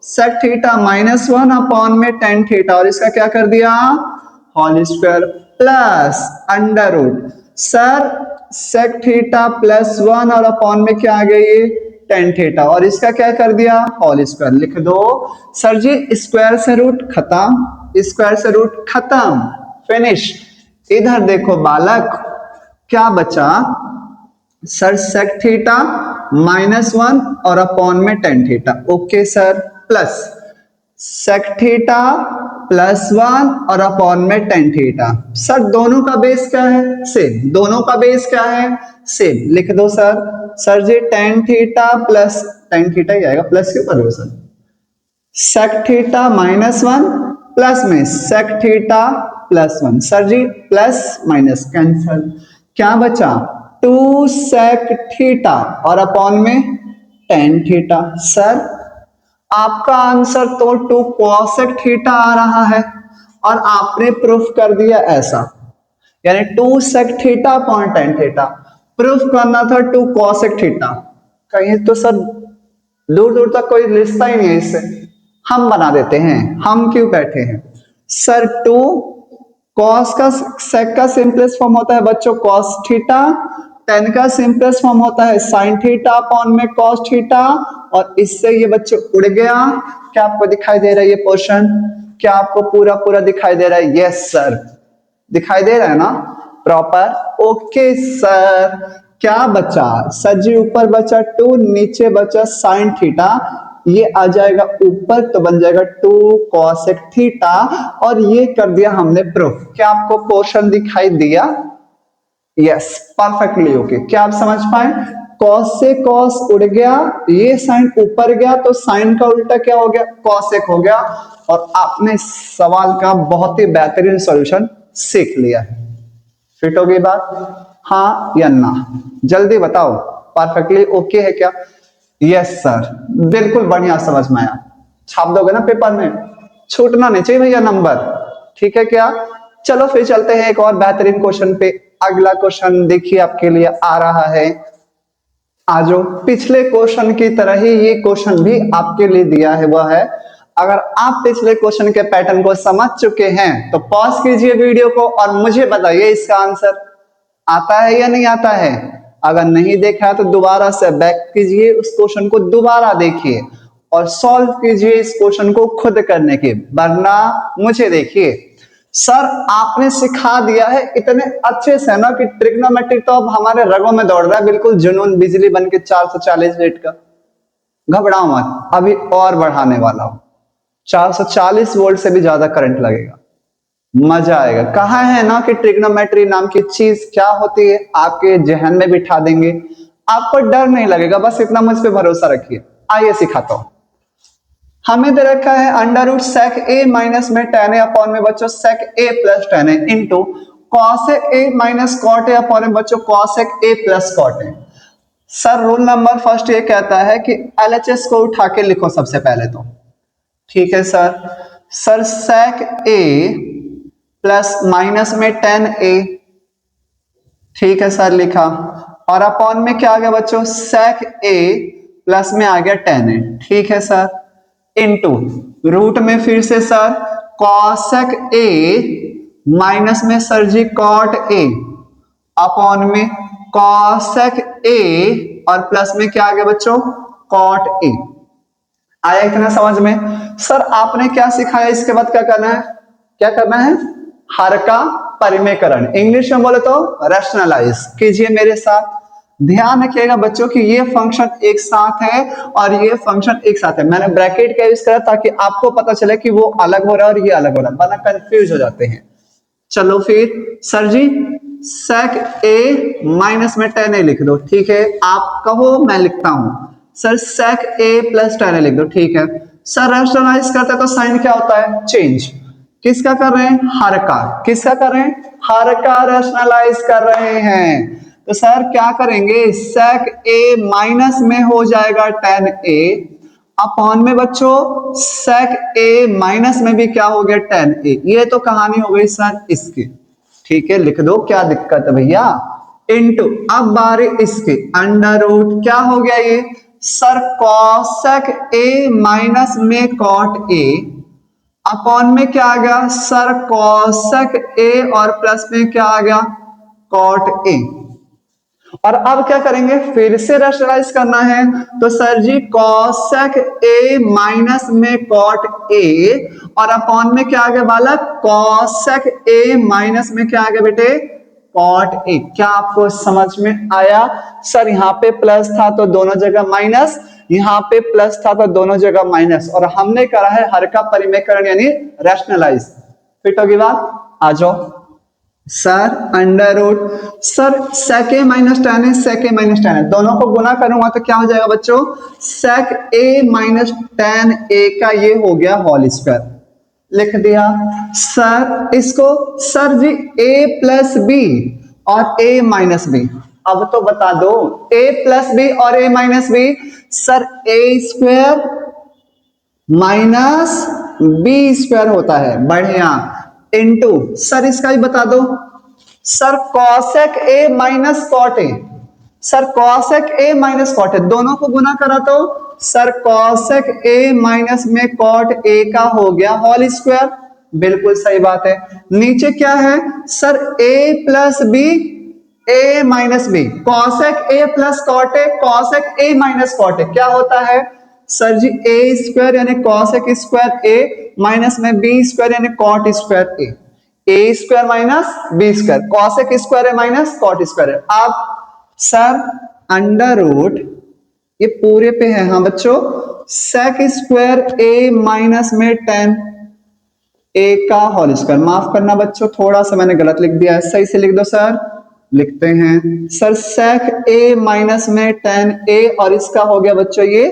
सेक थीटा माइनस 1 अपॉन में टेन थीटा, और इसका क्या कर दिया? Whole square, plus under root sir sec theta plus 1 और अपॉन में क्या आ गई? टेन थीटा, और इसका क्या कर दिया? Whole square. लिख दो सर जी स्क्वायर से रूट खत्म, स्क्वायर से रूट खत्म, फिनिश। इधर देखो बालक, क्या बचा? सर सेक थीटा माइनस 1 और अपॉन में tan theta. Okay sir. Plus sec theta plus 1 और अपॉन में टेन थीटा। सर दोनों का बेस क्या है? सेम। दोनों का बेस क्या है? सेम। लिख दो sir. Sir ji tan theta plus tan theta ही आएगा, प्लस क्यों कर रहे हो sir? Sec theta minus 1 plus में sec theta plus 1। Sir ji plus minus cancel, क्या बचा? 2 सेक थीटा और अपॉन में टेन थीटा। सर आपका आंसर तो 2 कॉसेक थीटा आ रहा है, और आपने प्रूफ कर दिया ऐसा, यानी 2 sec theta upon tan theta. Proof करना था 2 कॉसेक थीटा। कहीं तो सर दूर दूर तक कोई रिश्ता ही नहीं है इससे, हम बना देते हैं। हम क्यों बैठे हैं सर? 2 कॉस का सेक का सिंपलेस्ट फॉर्म होता है बच्चों कॉस थीटा, टेन का सिंपलेस्ट फॉर्म होता है साइन थीटा अपॉन में कॉस थीटा, और इससे ये बच्चों उड़ गया। क्या आपको दिखाई दे रहा है ये पोर्शन? क्या आपको पूरा पूरा दिखाई दे रहा है? यस सर, दिखाई दे रहा है ना प्रॉपर? Okay sir. क्या बचा सर जी? ऊपर बचा 2, नीचे बचा साइन थीटा, ये आ जाएगा ऊपर तो बन जाएगा 2 कोसेक थीटा, और ये कर दिया हमने प्रूफ। क्या आपको पोर्शन दिखाई दिया? Yes, perfectly okay. क्या आप समझ पाए? कॉस से कॉस उड़ गया, ये साइन ऊपर गया तो साइन का उल्टा क्या हो गया? कॉसेक हो गया। और आपने सवाल का बहुत ही बेहतरीन सॉल्यूशन सीख लिया है। फिट हो गई बात? हाँ या ना? जल्दी बताओ, परफेक्टली ओके है क्या? यस सर, बिल्कुल बढ़िया, समझ में आया। छाप दोगे ना पेपर में? छूटना नहीं चाहिए भैया नंबर, ठीक है क्या? चलो फिर चलते हैं एक और बेहतरीन क्वेश्चन पे। अगला क्वेश्चन देखिए आपके लिए आ रहा है। आज पिछले क्वेश्चन की तरह ही ये क्वेश्चन भी आपके लिए दिया है, वह है, अगर आप पिछले क्वेश्चन के पैटर्न को समझ चुके हैं तो पॉज कीजिए वीडियो को और मुझे बताइए इसका आंसर आता है या नहीं आता है। अगर नहीं देखा है तो दोबारा से बैक कीजिए, उस क्वेश्चन को दोबारा देखिए और सॉल्व कीजिए इस क्वेश्चन को खुद करने के, वरना मुझे देखिए। सर आपने सिखा दिया है इतने अच्छे से ना कि ट्रिग्नोमेट्री तो अब हमारे रगों में दौड़ रहा है, बिल्कुल जुनून बिजली बन के 440 रेट का। घबराओ मत, अभी और बढ़ाने वाला हूं, 440 वोल्ट से भी ज्यादा करंट लगेगा, मजा आएगा। कहा है ना कि ट्रिग्नोमेट्री नाम की चीज क्या होती है, आपके जहन में बिठा देंगे, आपको डर नहीं लगेगा, बस इतना मुझ पे भरोसा रखिए। आइए सिखाता हूं। हमें दे रखा है under root sec A minus में tan ए अपॉन में बच्चों sec A plus tan A into cosec A minus cot A upon में बच्चों कॉसेक ए प्लस कॉट ए। सर रूल नंबर फर्स्ट ये कहता है कि एलएचएस को उठा के लिखो सबसे पहले तो, ठीक है sir. Sir sec A plus minus में tan ए, ठीक है सर लिखा, और अपॉन में क्या आ गया बच्चों? सेक ए प्लस में आ गया tan ए, ठीक है सर, इनटू रूट में फिर से सर कॉसेक ए माइनस में सर जी कॉट ए अपॉन में कॉसेक ए और प्लस में क्या आ गया बच्चों? Cot a. आया इतना समझ में? सर आपने क्या सिखाया, इसके बाद क्या करना है? क्या करना है? हर का परिमेयकरण, इंग्लिश में बोले तो रैशनलाइज कीजिए मेरे साथ। ध्यान रखिएगा बच्चों कि ये फंक्शन एक साथ है और ये फंक्शन एक साथ है। मैंने ब्रैकेट का यूज करा ताकि आपको पता चले कि वो अलग हो रहा है और ये अलग हो रहा है, वरना कंफ्यूज हो जाते हैं। चलो फिर sir ji sec A minus में tan ए लिख दो, ठीक है, आप कहो मैं लिखता हूं। Sir sec A plus tan ए लिख दो, ठीक है सर। रैशनलाइज करते तो साइन क्या होता है? चेंज। किसका कर रहे हैं? हर का। किसका कर रहे हैं? हर का रैशनलाइज कर रहे हैं। तो सर क्या करेंगे? सेक ए माइनस में हो जाएगा tan ए अपॉन में बच्चों सेक ए माइनस में भी क्या हो गया? tan ए। ये तो कहानी हो गई सर इसकी, ठीक है, लिख दो, क्या दिक्कत है भैया। इनटू अब बारी इसके अंडर रूट क्या हो गया ये? सर कॉसेक ए माइनस में कॉट ए अपॉन में क्या आ गया? सर कॉसेक ए और प्लस में क्या आ गया? Cot a. और अब क्या करेंगे? फिर से रैशनलाइज करना है तो सर जी कॉसेक ए माइनस में कॉट ए और अपॉन में क्या आ गया बालक? कॉसेक ए माइनस में क्या आ गया बेटे? कॉट ए। क्या आपको समझ में आया? सर यहाँ पे प्लस था तो दोनों जगह माइनस, यहाँ पे प्लस था तो दोनों जगह माइनस, और हमने करा है हर का परिमेयकरण यानी रैशनलाइज। फिट होगी बात? आ जाओ sir under root, sir sec A minus tan A, sec A minus tan A, दोनों को गुना करूंगा तो क्या हो जाएगा बच्चों? सेक ए माइनस tan ए का ये हो गया होल स्क्वायर, लिख दिया। सर इसको sir ji a plus b और a माइनस बी, अब तो बता दो a प्लस बी और a minus b. Sir a square minus B square होता है, बढ़िया, इनटू सर इसका भी बता दो। Sir cosec A minus cot A, sir cosec A minus cot a, दोनों को गुना करा तो सर कॉसेक ए माइनस में कॉट ए का हो गया होल स्क्वायर, बिल्कुल सही बात है। नीचे क्या है? Sir A plus B A minus B, cosec A plus cot A, cosec A minus cot ए क्या होता है? सर जी ए स्क्वायर यानी कॉसेक स्क्वायर ए माइनस में बी स्क्वायर यानी cot square A square minus B square, cosec square है minus cot square है। आप sir under root ये पूरे पे है, हाँ बच्चों, सेक स्क्वायर ए माइनस में 10 ए का होल स्क्वायर, माफ करना बच्चों थोड़ा सा मैंने गलत लिख दिया है, सही से लिख दो सर। लिखते हैं सर सेक ए माइनस में 10 ए और इसका हो गया बच्चों ये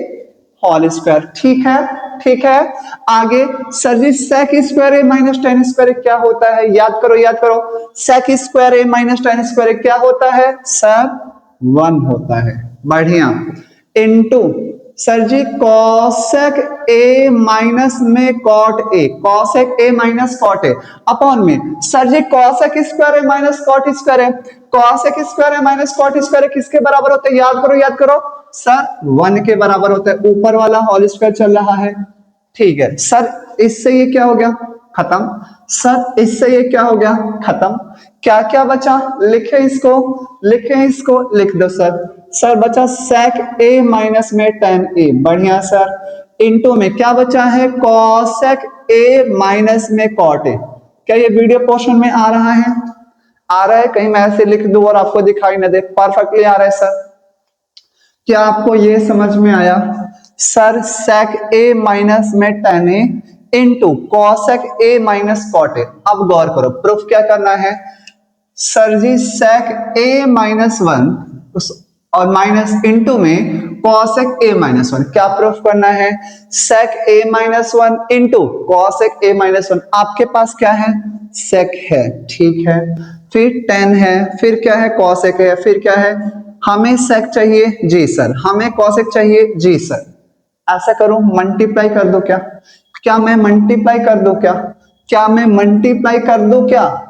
होल स्क्वायर, ठीक है ठीक है। आगे सर जी सेक स्क्वायर ए माइनस 10 स्क्वायर क्या होता है, याद करो याद करो, सेक स्क्वायर ए माइनस 10 स्क्वायर क्या होता है सर 1 होता है, बढ़िया। इनटू सर जी कॉसेक ए माइनस में cot A, cosec A minus cot A upon में सर जी कॉसेक स्क्वायर ए माइनस कॉट स्क्वायर है, कॉसेक स्क्वायर ए माइनस कॉट स्क्वायर किसके बराबर होते हैं, याद करो सर 1 के बराबर होता है, ऊपर वाला होल स्क्वायर चल रहा है, ठीक है सर। इससे ये क्या हो गया खत्म, सर इससे ये क्या हो गया खत्म। क्या क्या बचा, लिखे इसको लिख दो सर। सर बचा सेक ए माइनस में 10 ए, बढ़िया सर। इनटू में क्या बचा है कॉसेक ए माइनस में कॉट ए। क्या ये वीडियो पोर्शन में आ रहा है, आ रहा है, कहीं मैं ऐसे लिख दूं और आपको दिखाई ना दे, परफेक्टली आ रहा है सर। क्या आपको ये समझ में आया सर, सेक ए माइनस में 10 A into cosec A minus cot ए। अब गौर करो प्रूफ क्या करना है sir ji, sec A minus 1 और माइनस इंटू में कॉसेक ए माइनस 1, क्या प्रूफ करना है sec A minus 1 into cosec A minus 1। आपके पास क्या है सेक है, ठीक है, फिर 10 है, फिर क्या है कॉसेक है, फिर क्या है, हमें सेक चाहिए जी सर, हमें कॉसेक चाहिए जी सर। ऐसा करूं मल्टीप्लाई कर दो क्या मैं मल्टीप्लाई कर दो क्या मैं मल्टीप्लाई कर दो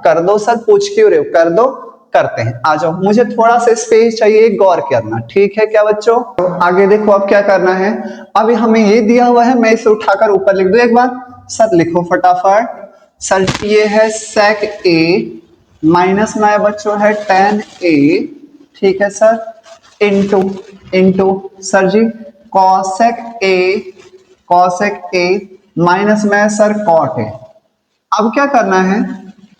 कर दो सर, पूछ क्यों रहे हो, कर दो, करते हैं, आ जाओ। मुझे थोड़ा सा स्पेस चाहिए, गौर करना, ठीक है क्या बच्चों। तो आगे देखो अब क्या करना है, अभी हमें ये दिया हुआ है, मैं इसे उठाकर ऊपर लिख दो एक बार, सर लिखो फटाफट। सर ये है सेक ए माइनस में बच्चों है 10 ए, ठीक है sir, into sir ji cosec ए माइनस में सर कॉट ए। अब क्या करना है,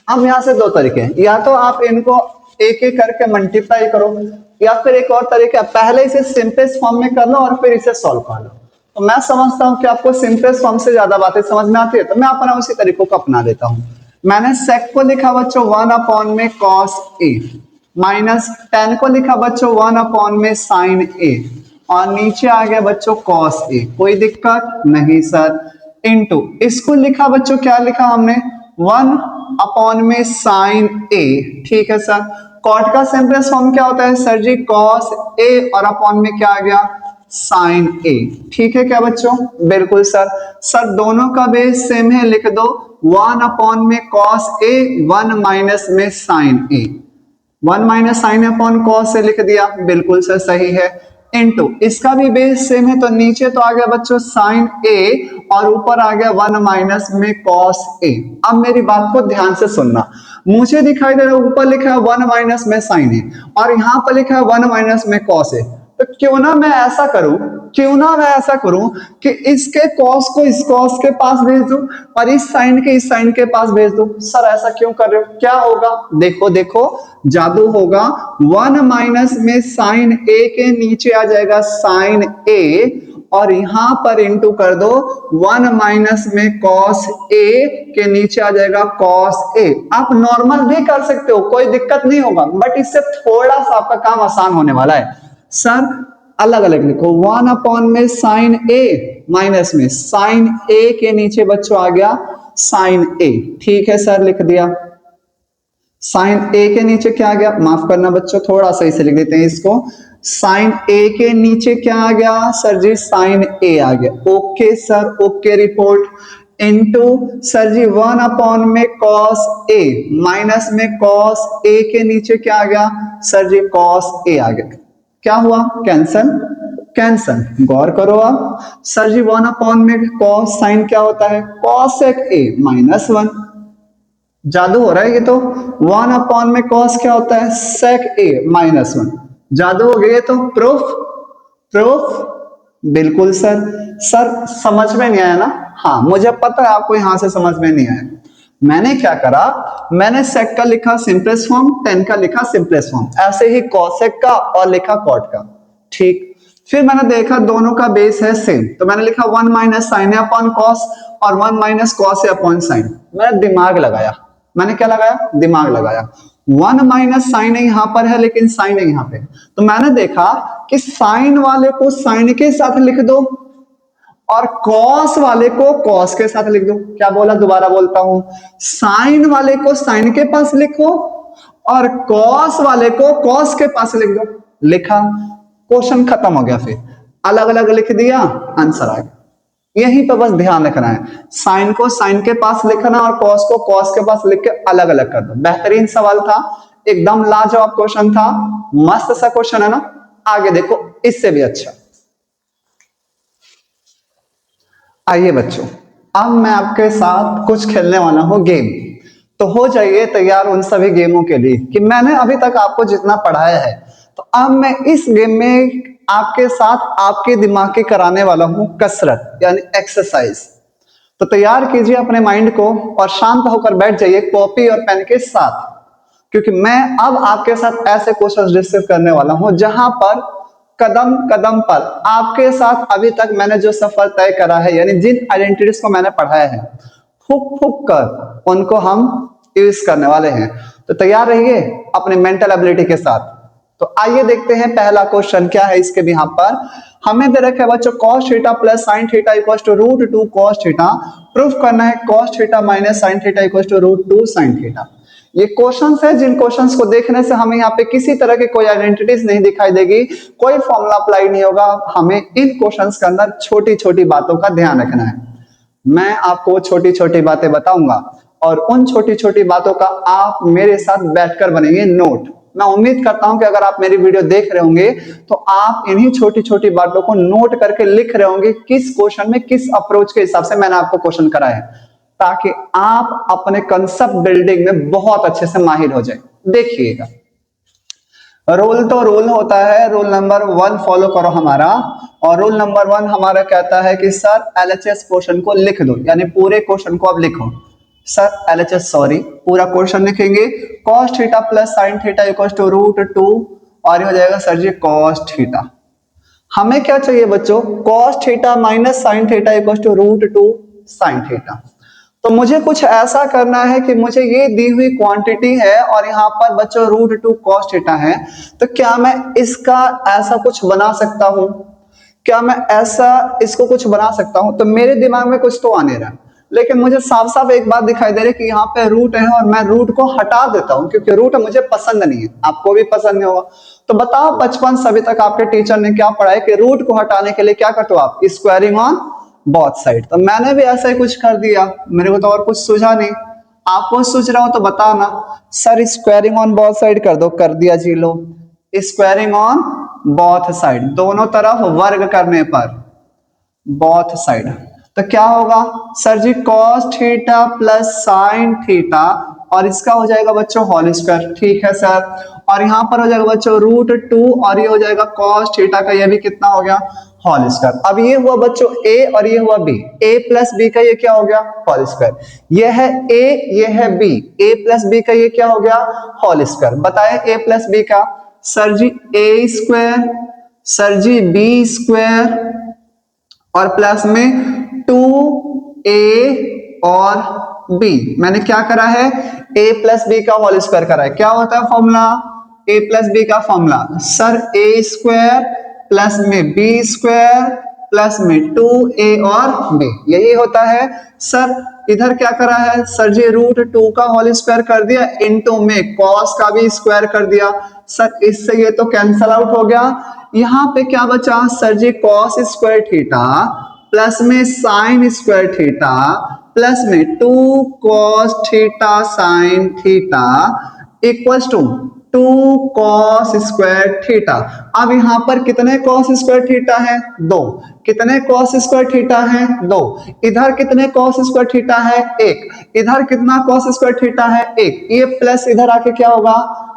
अब यहां से दो तरीके हैं, या तो आप इनको एक एक करके मल्टीप्लाई करो, या फिर एक और तरीका पहले इसे सिंपलेस्ट फॉर्म में कर लो और फिर इसे सॉल्व कर लो। तो मैं समझता हूं कि आपको सिंपलेस्ट फॉर्म से ज्यादा बातें समझ में आती है, तो मैं अपना उसी तरीकों को अपना लेता हूं। मैंने सेक को लिखा बच्चों 1 अपॉन में कॉस ए, माइनस 10 को लिखा बच्चों 1 अपॉन में साइन ए, और नीचे आ गया बच्चों कॉस ए, कोई दिक्कत नहीं सर। इनटू इसको लिखा बच्चों, क्या लिखा हमने 1 अपॉन में साइन ए, ठीक है सर। कॉट का सिंपलेस्ट फॉर्म क्या होता है सर जी कॉस ए, और अपॉन में क्या आ गया साइन ए, ठीक है क्या बच्चों, बिल्कुल सर। सर दोनों का बेस सेम है, लिख दो 1 अपॉन में कॉस ए, 1 माइनस में साइन ए, 1 माइनस साइन अपॉन कॉस से लिख दिया, बिल्कुल सर सही है। इनटू इसका भी बेस सेम है, तो नीचे तो आ गया बच्चों साइन ए और ऊपर आ गया 1 माइनस में कॉस ए। अब मेरी बात को ध्यान से सुनना, मुझे दिखाई दे रहा है ऊपर लिखा है 1 माइनस में साइन ए और यहाँ पर लिखा है 1 माइनस में कॉस ए, तो क्यों ना मैं ऐसा करूं कि इसके कॉस को इस कॉस के पास भेज दूं और इस साइन के पास भेज दूं। सर ऐसा क्यों कर रहे हो, क्या होगा, देखो जादू होगा। 1 माइनस में साइन ए के नीचे आ जाएगा साइन ए, और यहां पर इंटू कर दो 1 माइनस में कॉस ए के नीचे आ जाएगा कॉस ए। आप नॉर्मल भी कर सकते हो, कोई दिक्कत नहीं होगा, बट इससे थोड़ा सा आपका काम आसान होने वाला है। सर अलग अलग लिखो, 1 अपॉन में साइन ए माइनस में साइन ए के नीचे बच्चों आ गया साइन ए, ठीक है सर लिख दिया। साइन ए के नीचे क्या आ गया, माफ करना बच्चों थोड़ा सा इसे लिख देते हैं इसको, साइन ए के नीचे क्या आ गया सर जी साइन ए आ गया, okay sir okay report. Into sir ji 1 upon में कॉस ए माइनस में कॉस ए के नीचे क्या आ गया सर जी कॉस ए आ गया, क्या हुआ कैंसल, गौर करो आप। सर जी 1 अपॉन में कॉस साइन क्या होता है कॉसेक ए माइनस 1, जादू हो रहा है ये तो। 1 अपॉन में कॉस क्या होता है सेक ए माइनस 1, जादू हो गया, तो प्रूफ बिल्कुल सर। सर समझ में नहीं आया ना? हाँ मुझे पता है आपको यहां से समझ में नहीं आया। मैंने क्या करा, मैंने सेक का लिखा सिंपलेस्ट फॉर्म, टेन का लिखा सिंपलेस्ट फॉर्म, ऐसे ही कॉसेक का और लिखा कॉट का। ठीक, फिर मैंने देखा दोनों का बेस है सेम, तो मैंने लिखा 1 माइनस साइन ए अपॉन कॉस और 1 minus cos a upon sign. मैंने दिमाग लगाया, मैंने क्या लगाया, दिमाग लगाया। 1 माइनस साइन ए यहां पर है लेकिन साइन है यहां पे, तो मैंने देखा कि साइन वाले को साइन के साथ लिख दो और कॉस वाले को कॉस के साथ लिख दो। क्या बोला, दोबारा बोलता हूं, साइन वाले को साइन के पास लिखो और कॉस वाले को कॉस के पास लिख दो। लिखा, क्वेश्चन खत्म हो गया। फिर अलग अलग लिख दिया, आंसर आ गया। यहीं पर बस ध्यान रखना है, साइन को साइन के पास लिखना और कॉस को कॉस के पास लिख के अलग अलग कर दो। बेहतरीन सवाल था, एकदम लाजवाब क्वेश्चन था, मस्त सा क्वेश्चन है ना। आगे देखो इससे भी अच्छा। आइए बच्चों, अब मैं आपके साथ कुछ खेलने वाला हूं गेम, तो हो जाइए तैयार उन सभी गेमों के लिए कि मैंने अभी तक आपको जितना पढ़ाया है। तो अब मैं इस गेम में आपके साथ आपके दिमाग की कराने वाला हूं कसरत, यानी एक्सरसाइज। तो तैयार कीजिए अपने माइंड को और शांत होकर बैठ जाइए कॉपी और पेन के साथ, क्योंकि मैं अब आपके साथ ऐसे क्वेश्चंस डिस्कस करने वाला हूं जहां पर कदम कदम पर आपके साथ अभी तक मैंने जो सफर तय करा है, यानी जिन आइडेंटिटीज को मैंने पढ़ाया है, फूक फूक कर उनको हम यूज करने वाले हैं। तो तैयार रहिए अपने मेंटल एबिलिटी के साथ। तो आइए देखते हैं पहला क्वेश्चन क्या है इसके भी। यहां पर हमें दे रखा है बच्चों cos theta plus sin theta equals to √2 cos theta. Proof करना है cos theta minus sin theta equals to √2 sin theta. ये क्वेश्चंस है जिन क्वेश्चंस को देखने से हमें यहाँ पे किसी तरह की कोई आइडेंटिटीज नहीं दिखाई देगी, कोई फॉर्मूला अप्लाई नहीं होगा। हमें इन क्वेश्चंस के अंदर छोटी छोटी बातों का ध्यान रखना है। मैं आपको छोटी छोटी बातें बताऊंगा और उन छोटी छोटी बातों का आप मेरे साथ बैठकर बनेंगे नोट। मैं उम्मीद करता हूं कि अगर आप मेरी वीडियो देख रहे होंगे तो आप इन्हीं छोटी छोटी बातों को नोट करके लिख रहे होंगे किस क्वेश्चन में किस अप्रोच के हिसाब से मैंने आपको क्वेश्चन कराया है, ताकि आप अपने कंसेप्ट बिल्डिंग में बहुत अच्छे से माहिर हो जाए। देखिएगा, रूल तो रूल होता है, रूल नंबर 1 फॉलो करो हमारा। और रूल नंबर 1 हमारा कहता है कि सर एलएचएस क्वेश्चन को लिख दो, यानी पूरे क्वेश्चन को अब लिखो। सर एलएचएस सॉरी, पूरा क्वेश्चन लिखेंगे cos theta plus sin theta equals to √2 और ये हो जाएगा सर जी cos थीटा। हमें क्या चाहिए बच्चों, cos theta minus sin theta equals to √2 sin theta. तो मुझे कुछ ऐसा करना है कि मुझे ये दी हुई क्वांटिटी है और यहाँ पर बच्चों √2 cos थीटा है, तो क्या मैं इसका ऐसा कुछ बना सकता हूँ? क्या मैं ऐसा इसको कुछ बना सकता हूँ? तो मेरे दिमाग में कुछ तो आने रहा है, लेकिन मुझे साफ साफ एक बात दिखाई दे रही है कि यहाँ पे रूट है और मैं रूट को हटा देता हूँ, क्योंकि रूट मुझे पसंद नहीं है, आपको भी पसंद नहीं होगा। तो बताओ बचपन से अभी तक आपके टीचर ने क्या पढ़ाया कि रूट को हटाने के लिए क्या करते हो आप, स्क्वायरिंग ऑन बोथ साइड। तो मैंने भी ऐसा ही कुछ कर दिया, मेरे को तो और कुछ सूझा नहीं। आपको सूझ रहा हो तो बताना। Sir squaring on both side कर दो, कर दिया जी। लो, स्क्वायरिंग ऑन बोथ साइड, दोनों तरफ वर्ग करने पर, बोथ साइड। तो क्या होगा sir ji, cos theta plus sin theta और इसका हो जाएगा बच्चों होल स्क्वायर। ठीक है सर, और यहाँ पर हो जाएगा बच्चों √2 और ये हो जाएगा cos थीटा का, ये भी कितना हो गया, होल स्क्वायर। अब ये हुआ बच्चों a और ये हुआ b, a प्लस b का ये क्या हो गया, होल स्क्वायर। ये है a, ये है b, a प्लस b का ये क्या हो गया, होल स्क्वायर। बताए a प्लस b का, sir ji a square, sir ji b square और प्लस में 2a और b। मैंने क्या करा है, a प्लस b का होल स्क्वायर करा है। क्या होता है फॉर्मूला, a प्लस b का formula, sir a square plus में b स्क्वायर प्लस में 2a और b, यही होता है। सर इधर क्या करा है, सर जी √2 का होल स्क्वायर कर दिया, इनटू में cos का भी स्क्वायर कर दिया। सर इससे ये तो कैंसल आउट हो गया। यहाँ पे क्या बचा, sir ji cos square theta plus में sin स्क्वायर थीटा प्लस में 2 cos theta sin theta equals to 2 cos square theta. अब यहाँ पर कितने cos स्क्वायर थीटा है, 2। कितने cos स्क्वायर थीटा है, 2। इधर कितने cos स्क्वायर थीटा है, 1। इधर कितना cos स्क्वायर थीटा है, 1। ये प्लस इधर आके क्या होगा,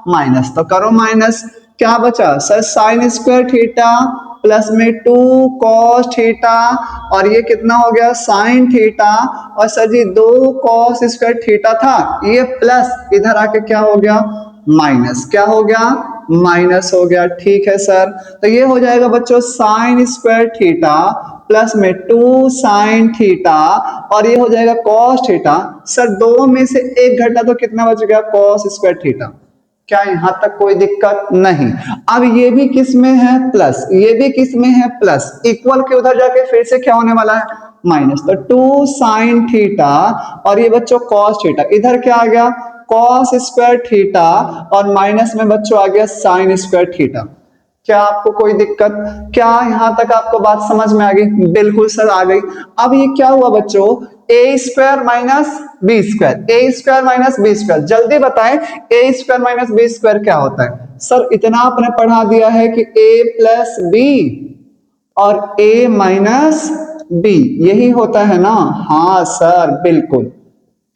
माइनस। तो करो माइनस, क्या बचा sir sin square theta plus में 2 कॉस थीटा और ये कितना हो गया साइन थीटा और सर जी 2 कॉस स्क्वायर थीटा था ये प्लस इधर आके क्या हो गया माइनस क्या हो गया माइनस हो गया। ठीक है सर तो ये हो जाएगा बच्चों साइन स्क्वायर थीटा प्लस में 2 साइन थीटा और ये हो जाएगा कॉस थीटा। सर दो में से एक घटा तो कितना बच गया कॉस स्क्वायर थीटा। क्या यहां तक कोई दिक्कत नहीं। अब ये भी किस में है प्लस ये भी किस में है प्लस इक्वल के उधर जाके फिर से क्या होने वाला है माइनस तो 2 साइन थीटा और ये बच्चों कॉस थीटा इधर क्या आ गया कॉस स्क्वायर थीटा और माइनस में बच्चों आ गया साइन स्क्वायर थीटा। क्या आपको कोई दिक्कत क्या यहां तक आपको बात समझ में आ गई बिल्कुल सर आ गई। अब ये क्या हुआ बच्चों A square minus B square जल्दी बताएं ए स्क्वायर माइनस बी स्क्वायर क्या होता है। सर इतना आपने पढ़ा दिया है कि ए प्लस बी और ए माइनस बी यही होता है ना। हाँ सर बिल्कुल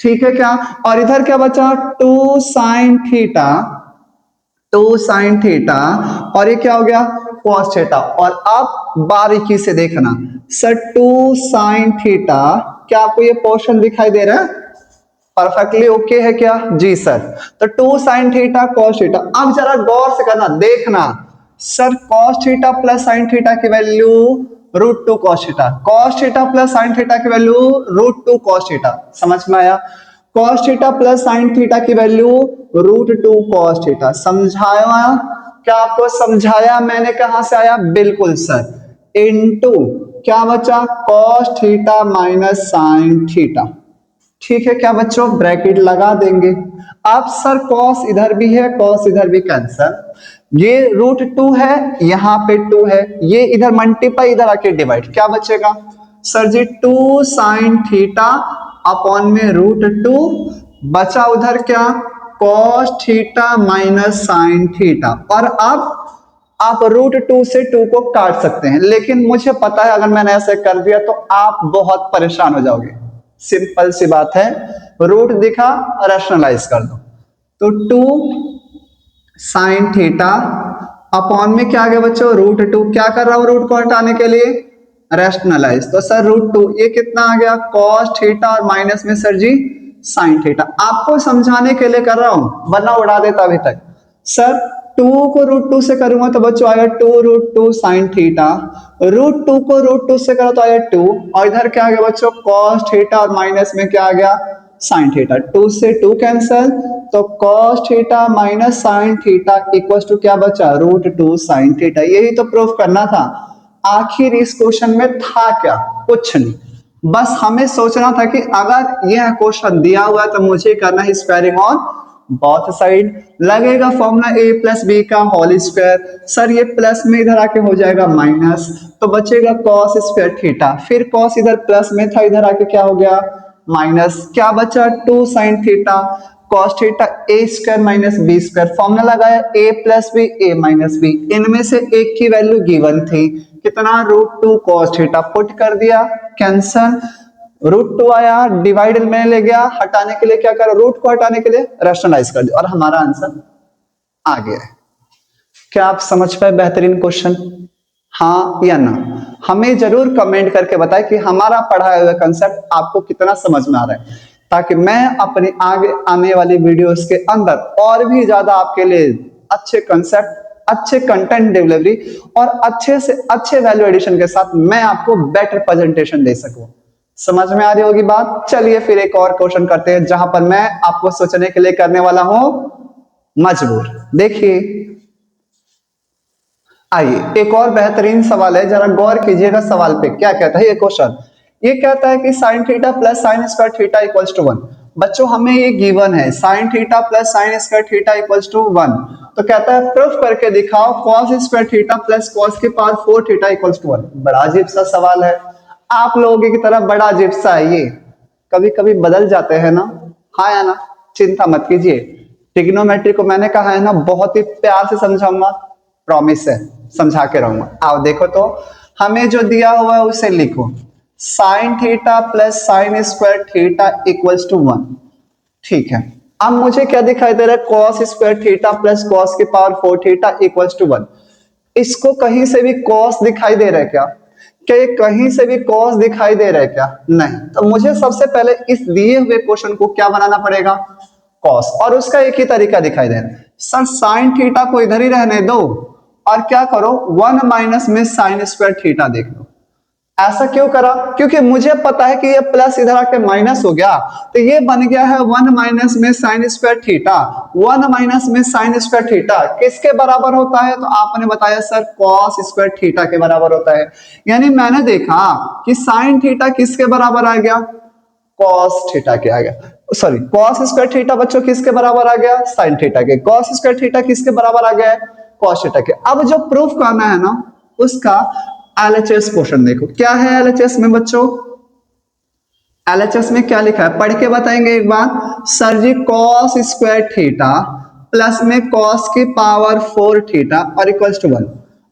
ठीक है क्या और इधर क्या बचा 2 साइन थीटा और ये क्या हो गया cos थीटा और अब बारीकी से देखना सर 2 साइन थीटा क्या आपको ये पोर्शन दिखाई दे रहा है परफेक्टली ओके है क्या जी सर तो 2 साइन थीटा cos थीटा। अब जरा गौर से करना देखना sir cos theta plus sine theta की value √2 cos theta plus sine theta की वैल्यू √2 cos थीटा समझ में आया cos theta plus sine theta की वैल्यू √2 cos थीटा समझाया क्या आपको समझाया मैंने कहां से आया बिल्कुल सर इनटू क्या बचा cos theta minus sine theta. ठीक है क्या बच्चों ब्रैकेट लगा देंगे। अब सर cos इधर भी है cos इधर भी कैंसल ये √2 है यहां पे 2 है ये इधर मल्टीप्लाई इधर आके डिवाइड क्या बचेगा सर जी 2 साइन थीटा अपॉन में √2 बचा उधर क्या cos theta minus sine theta और अब आप √2 से 2 को काट सकते हैं लेकिन मुझे पता है अगर मैंने ऐसे कर दिया तो आप बहुत परेशान हो जाओगे। सिंपल सी बात है रूट दिखा रैशनलाइज कर दो तो 2 साइन थीटा अपॉन में क्या आ गया बच्चों √2 क्या कर रहा हूं रूट को हटाने के लिए रैशनलाइज तो सर √2 ये कितना आ गया cos थीटा और माइनस में सर जी साइन थीटा आपको समझाने के लिए कर रहा हूं वरना उड़ा देता अभी तक। सर 2 को √2 से करूंगा तो बच्चों आएगा 2 √2 साइन थीटा √2 को √2 से करो तो आएगा 2 और इधर क्या आ गया बच्चों cos थीटा और माइनस में क्या आ गया साइन थीटा 2 से 2 कैंसल तो cos theta minus sine theta equals to क्या बचा √2 साइन थीटा। यही तो प्रूफ करना था। आखिर इस क्वेश्चन में था क्या कुछ नहीं बस हमें सोचना था कि अगर यह क्वेश्चन दिया हुआ है तो मुझे करना है स्क्वायरिंग ऑन बोथ साइड लगेगा फॉर्मूला a प्लस बी का होल स्क्वायर सर ये प्लस में इधर आके हो जाएगा माइनस तो बचेगा cos स्क्वायर थीटा फिर cos इधर प्लस में था इधर आके क्या हो गया माइनस क्या बचा 2 sine theta cos theta a square minus B square formula लगाया a plus B a minus B इनमें से एक की वैल्यू गिवन थी कितना √2 cos थीटा पुट कर दिया कैंसल √2 आया डिवाइड में ले गया हटाने के लिए क्या करा रूट को हटाने के लिए रैशनलाइज कर दिया और हमारा आंसर आ गया। क्या आप समझ पाए बेहतरीन क्वेश्चन हाँ या ना हमें जरूर कमेंट करके बताएं कि हमारा पढ़ाया हुआ कंसेप्ट आपको कितना समझ में आ रहा है ताकि मैं अपने आगे आने वाली वीडियोस के अंदर और भी ज्यादा आपके लिए अच्छे कंसेप्ट अच्छे कंटेंट डिलीवरी और अच्छे से अच्छे वैल्यू एडिशन के साथ मैं आपको बेटर प्रेजेंटेशन दे सकूं। समझ में आ रही होगी बात। चलिए फिर एक और क्वेश्चन करते हैं जहां पर मैं आपको सोचने के लिए करने वाला हूं मजबूर। देखिए आइए एक और बेहतरीन सवाल है जरा गौर कीजिएगा सवाल पे क्या कहता है ये क्वेश्चन। ये कहता है कि sine theta plus sine square theta equals to 1। बच्चों हमें ये गिवन है sine theta plus sine square theta equals to 1 तो कहता है प्रूफ करके दिखाओ cos square theta plus cos के पावर 4 थीटा इक्वल्स टू 1। बड़ा अजीब सा सवाल है आप लोगों की तरफ बड़ा अजीब सा है ये कभी कभी बदल जाते हैं ना। हाँ या ना चिंता मत कीजिए ट्रिग्नोमेट्री को मैंने कहा है ना बहुत ही प्यार से समझाऊंगा प्रॉमिस है समझा के रहूंगा। आओ देखो तो हमें जो दिया हुआ है उसे लिखो sine theta plus sine square theta equals to 1 ठीक है। अब मुझे क्या दिखाई दे रहा है cos square theta plus cos की पावर 4 थीटा इक्वल्स टू 1 इसको कहीं से भी कॉस दिखाई दे रहा है क्या? क्या ये कहीं से भी कॉस दिखाई दे रहा है क्या? नहीं। तो मुझे सबसे पहले इस दिए हुए क्वेश्चन को क्या बनाना पड़ेगा? कॉस। और उसका एक ही तरीका दिखाई दे रहा है सर, साइन थीटा को इधर ही रहने दो और क्या करो 1 माइनस में साइन स्क्वायर थीटा देख लो। ऐसा क्यों करा? क्योंकि मुझे पता है कि ये प्लस इधर आके माइनस हो गया, तो ये बन गया है 1 माइनस में साइन स्क्वायर थीटा। 1 माइनस में साइन स्क्वायर थीटा किसके बराबर होता है? तो आपने बताया सर कॉस स्क्वायर थीटा के बराबर होता है। यानी मैंने देखा कि साइन थीटा किसके बराबर आ गया? कॉस थीटा के आ गया। सॉरी, कॉस स्क्वायर थीटा बच्चों किसके बराबर आ गया? साइन थीटा के। कॉस स्क्वायर थीटा किसके बराबर आ गया? कॉस थीटा के। अब जो प्रूफ करना है ना, उसका एलएचएस पोर्शन देखो। क्या है एलएचएस में बच्चों? एलएचएस में क्या लिखा है पढ़ के बताएंगे एक बार। Sir ji cos square theta plus में कॉस की पावर 4 थीटा और इक्वल्स टू 1।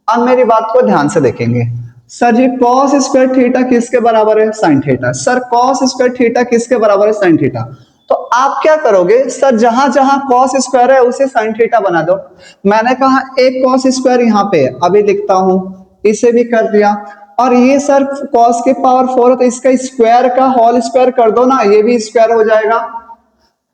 अब मेरी बात को ध्यान से देखेंगे। Sir ji cos square theta किसके बराबर है? Sine theta. Sir cos square theta किसके बराबर है? Sine theta. तो आप क्या करोगे? सर जहां जहां कॉस स्क्वायर है उसे साइन थीटा बना दो। मैंने कहा एक कॉस स्क्वायर यहाँ पे है, अभी लिखता हूं, इसे भी कर दिया। और ये सर कॉस के पावर 4 है तो इसका स्क्वायर का होल स्क्वायर कर दो ना, ये भी स्क्वायर हो जाएगा।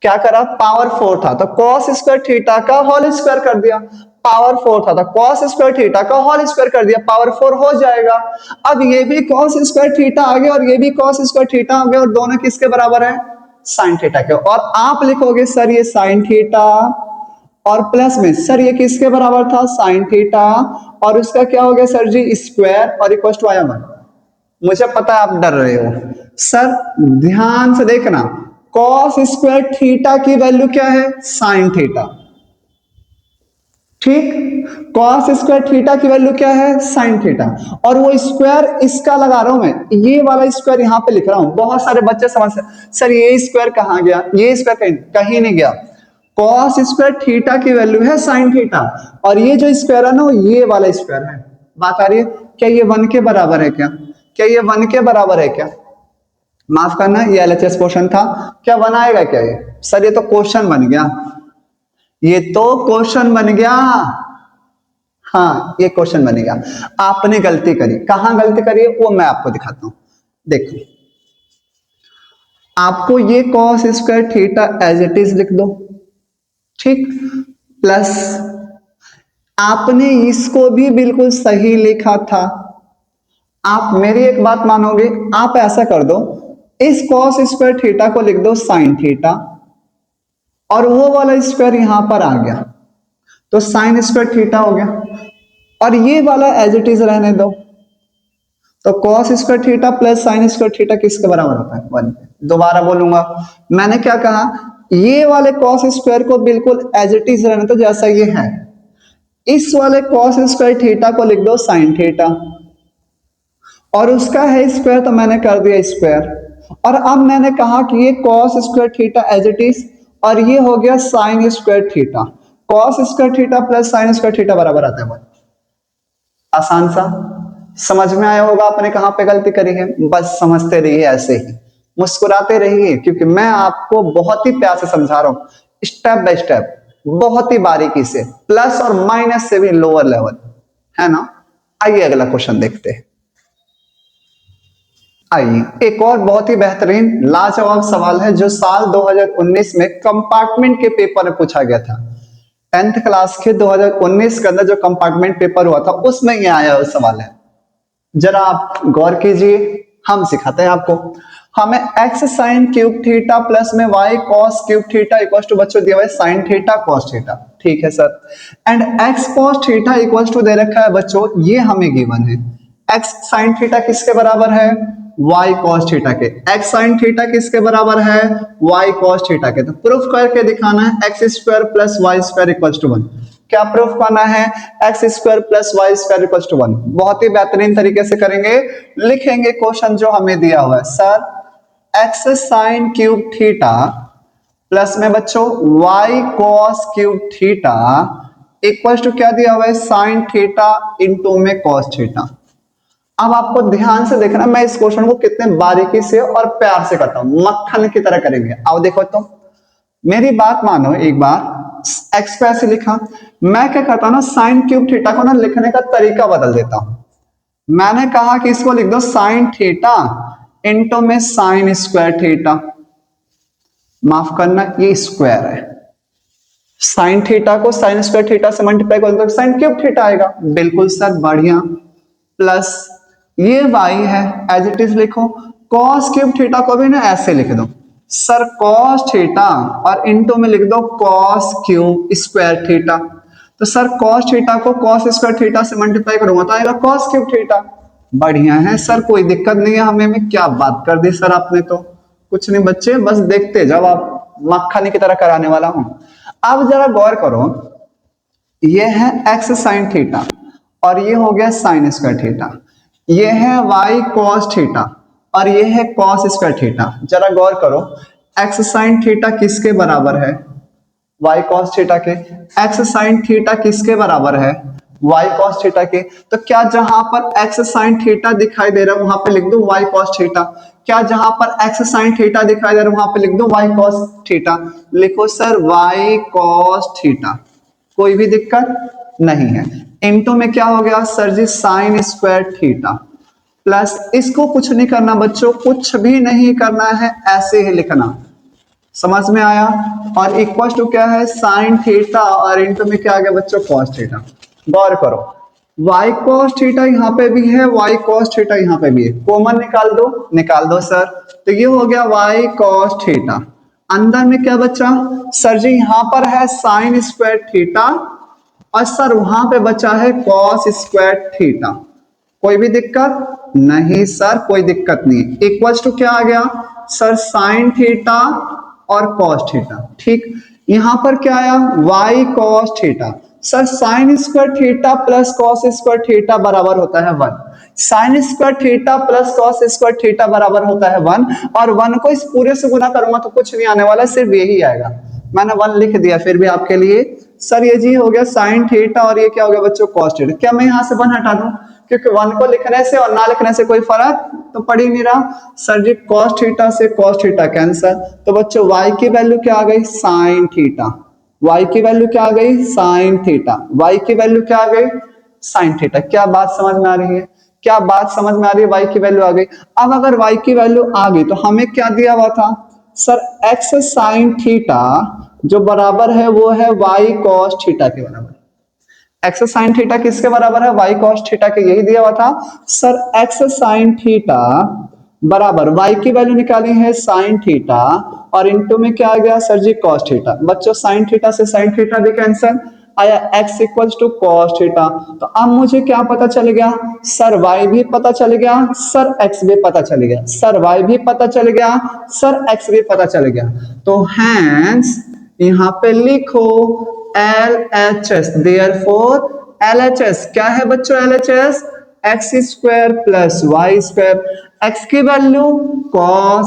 क्या करा? पावर 4 था तो कॉस स्क्वायर थीटा का होल स्क्वायर कर दिया। पावर 4 था तो कॉस स्क्वायर थीटा का होल स्क्वायर कर दिया, पावर 4 हो जाएगा। अब ये भी कॉस स्क्वायर थीटा आ गया और ये भी कॉस स्क्वायर थीटा आ गया और दोनों किसके बराबर है? साइन थीटा के। और आप लिखोगे सर ये साइन थीटा और प्लस में सर ये किसके बराबर था? Sine theta. और उसका क्या हो गया सर जी? स्क्वायर और इक्वल टू आया 1। मुझे पता है आप डर रहे हो सर, ध्यान से देखना। कॉस स्क्वायर थीटा की वैल्यू क्या है? Sine theta. ठीक, कॉस स्क्वायर थीटा की वैल्यू क्या है? Sine theta. और वो स्क्वायर इसका लगा रहा हूं मैं, ये वाला स्क्वायर यहां पे लिख रहा हूं। बहुत सारे बच्चे समझ सर ये स्क्वायर कहां गया? ये स्क्वायर कहीं नहीं गया। कॉस स्क्वायर थीटा की वैल्यू है साइन थीटा और ये जो स्क्वायर है ना ये वाला स्क्वायर है। बात आ रही है? क्या ये 1 के बराबर है क्या? क्या ये 1 के बराबर है क्या? माफ करना, ये एलएचएस क्वेश्चन था। क्या बनाएगा क्या ये? सर ये तो क्वेश्चन बन गया, ये तो क्वेश्चन बन गया। हाँ ये क्वेश्चन बन गया। आपने गलती करी। कहां गलती करी है वो मैं आपको दिखाता हूं। देखो, आपको ये cos square theta as it is लिख दो, ठीक, प्लस आपने इसको भी बिल्कुल सही लिखा था। आप मेरी एक बात मानोगे? आप ऐसा कर दो, इस कॉस स्क्वायर थीटा को लिख दो साइन थीटा और वो वाला स्क्वायर यहां पर आ गया तो साइन स्क्वायर थीटा हो गया और ये वाला एज इट इज रहने दो। तो cos square theta plus sine square theta किसके बराबर होता है? 1। दोबारा बोलूंगा, मैंने क्या कहा? ये वाले कॉस स्क्वायर को बिल्कुल एज इट इज रहने दो जैसा ये है। इस वाले कॉस स्क्वायर थीटा को लिख दो साइन थीटा और उसका है स्क्वायर तो मैंने कर दिया स्क्वायर। और अब मैंने कहा कि ये cos square theta as it is और ये हो गया sine square theta. Cos square theta plus sine square theta बराबर आता है 1। आसान सा, समझ में आया होगा आपने कहां पे गलती करी है। बस समझते रहिए, ऐसे ही मुस्कुराते रहिए क्योंकि मैं आपको बहुत ही प्यार से समझा रहा हूं, स्टेप बाय स्टेप, बहुत ही बारीकी से, प्लस और माइनस से भी लोअर लेवल, है ना। आइए अगला क्वेश्चन देखते हैं। आइए एक और बहुत ही बेहतरीन लाजवाब सवाल है जो साल 2019 में कंपार्टमेंट के पेपर में पूछा गया था। 10th क्लास के 2019 के अंदर जो कंपार्टमेंट पेपर हुआ था उसमें ये आया हुआ सवाल है। जरा आप गौर कीजिए, हम सिखाते हैं आपको। हमें x sine cube theta plus में y cos cube theta equal to बच्चों दिया हुआ है साइन थीटा कॉस थीटा, ठीक है sir. And x cos theta equal to दे रखा है बच्चों, ये हमें गिवन है। x साइन थीटा किसके बराबर है? y cos थीटा के। x sin थीटा किसके बराबर है? y cos थीटा के। तो प्रूफ करके दिखाना है x square plus Y square equal to 1। क्या प्रूफ करना है? x square plus Y square equal to 1। बहुत ही बेहतरीन तरीके से करेंगे। लिखेंगे क्वेश्चन जो हमें दिया हुआ है, sir x sin cube theta plus में बच्चों y cos cube theta equal to क्या दिया हुआ है? साइन थीटा इंटू में cos थीटा। अब आपको ध्यान से देखना, मैं इस क्वेश्चन को कितने बारीकी से और प्यार से करता हूं, मक्खन की तरह करेंगे। आओ देखो तो, मेरी बात मानो एक बार। एक्स को ऐसे लिखा। मैं क्या करता हूँ ना, साइन क्यूब थीटा को ना लिखने का तरीका बदल देता हूं। मैंने कहा कि इसको लिख दो साइन थीटा इंटू में साइन स्क्वायर थीटा, माफ करना ये स्क्वायर है, साइन थीटा को साइन स्क्वायर थीटा से मल्टीप्लाई कर दो साइन क्यूब थीटा आएगा। बिल्कुल सर, बढ़िया। प्लस ये y है, एज इट इज लिखो। कॉस क्यूब थीटा को भी ना ऐसे लिख दो सर, कॉस थीटा और इनटू में लिख दो कॉस क्यूब स्क्वायर थीटा। तो सर कॉस थीटा को कॉस स्क्वायर थीटा से मल्टीप्लाई करूंगा तो आएगा कॉस क्यूब थीटा। बढ़िया है सर, कोई दिक्कत नहीं है हमें में। क्या बात कर दी सर आपने, तो कुछ नहीं बच्चे, बस देखते जाओ, आप मक्खनी की तरह कराने वाला हूं। अब जरा गौर करो, ये है एक्स साइन थीटा और ये हो गया साइन स्क्वायर थीटा, ये है वाई कॉस थीटा और ये है कॉस स्क्वायर थीटा। जरा गौर करो, एक्स साइन थीटा किसके बराबर है, वाई कॉस थीटा के। एक्स साइन थीटा किसके बराबर है, वाई कॉस थीटा के। तो क्या जहां पर एक्स साइन थीटा दिखाई दे रहा है वहां पे लिख दो वाई कॉस थीटा, क्या जहां पर एक्स साइन थीटा दिखाई दे रहा है वहां पे लिख दो वाई कॉस थीटा। लिखो सर वाई कॉस थीटा, कोई भी दिक्कत नहीं है। इनटू में क्या हो गया sir ji, sign square theta, plus इसको कुछ नहीं करना बच्चों, कुछ भी नहीं करना है, ऐसे ही लिखना। समझ में आया? और इक्वल टू क्या है, साइन थीटा और इनटू में क्या आ गया बच्चों, कॉस थीटा। गौर करो, y cos थीटा यहाँ पे भी है, y cos थीटा यहाँ पे भी है, कॉमन निकाल दो सर। तो ये हो गया y cos थीटा। अंदर में क्या बचा सर जी, यहाँ पर है साइन स्क्वायर थीटा और सर वहां पे बचा है cos स्क्वायर थीटा। कोई भी दिक्कत नहीं सर, कोई दिक्कत नहीं। इक्वल्स टू क्या आ गया सर, साइन थीटा और cos थीटा। ठीक, यहां पर क्या आया, y cos theta. Sir sign square theta plus cos square theta बराबर होता है 1। Sign square theta plus cos square theta बराबर होता है 1 और 1 को इस पूरे से गुना करूंगा तो कुछ नहीं आने वाला, सिर्फ यही आएगा। मैंने 1 लिख दिया फिर भी आपके लिए। सर ये जी हो गया साइन थीटा और ये क्या हो गया बच्चों, कॉस थीटा। क्या मैं यहां से 1 हटा दूं, क्योंकि 1 को लिखने से और ना लिखने से कोई फर्क तो पड़ ही नहीं रहा। सर जी कॉस थीटा से कॉस थीटा कैंसर, तो बच्चों y की वैल्यू क्या आ गई, साइन थीटा। y की वैल्यू क्या आ गई, साइन थीटा। y की वैल्यू क्या आ गई, साइन थीटा। क्या बात समझ में आ रही है, क्या बात समझ में आ रही है, y की वैल्यू आ गई। अब अगर y की वैल्यू आ गई तो हमें क्या दिया हुआ था सर, x साइन थीटा जो बराबर है वो है y cos थीटा के बराबर। x साइन थीटा किसके बराबर है, y cos थीटा के, यही दिया हुआ था सर। x साइन थीटा बराबर y की वैल्यू निकाली है साइन थीटा और इनटू में क्या आ गया सर जी, cos थीटा। बच्चों साइन थीटा से साइन थीटा भी कैंसिल आया, x equals to cos theta. तो अब मुझे क्या पता चल गया सर, y भी पता चल गया सर, x भी पता चल गया सर, y भी पता चल गया सर, x भी पता चल गया। तो हैंस यहाँ पे लिखो LHS, देयरफॉर LHS क्या है बच्चों, LHS x square plus Y square. X की value cos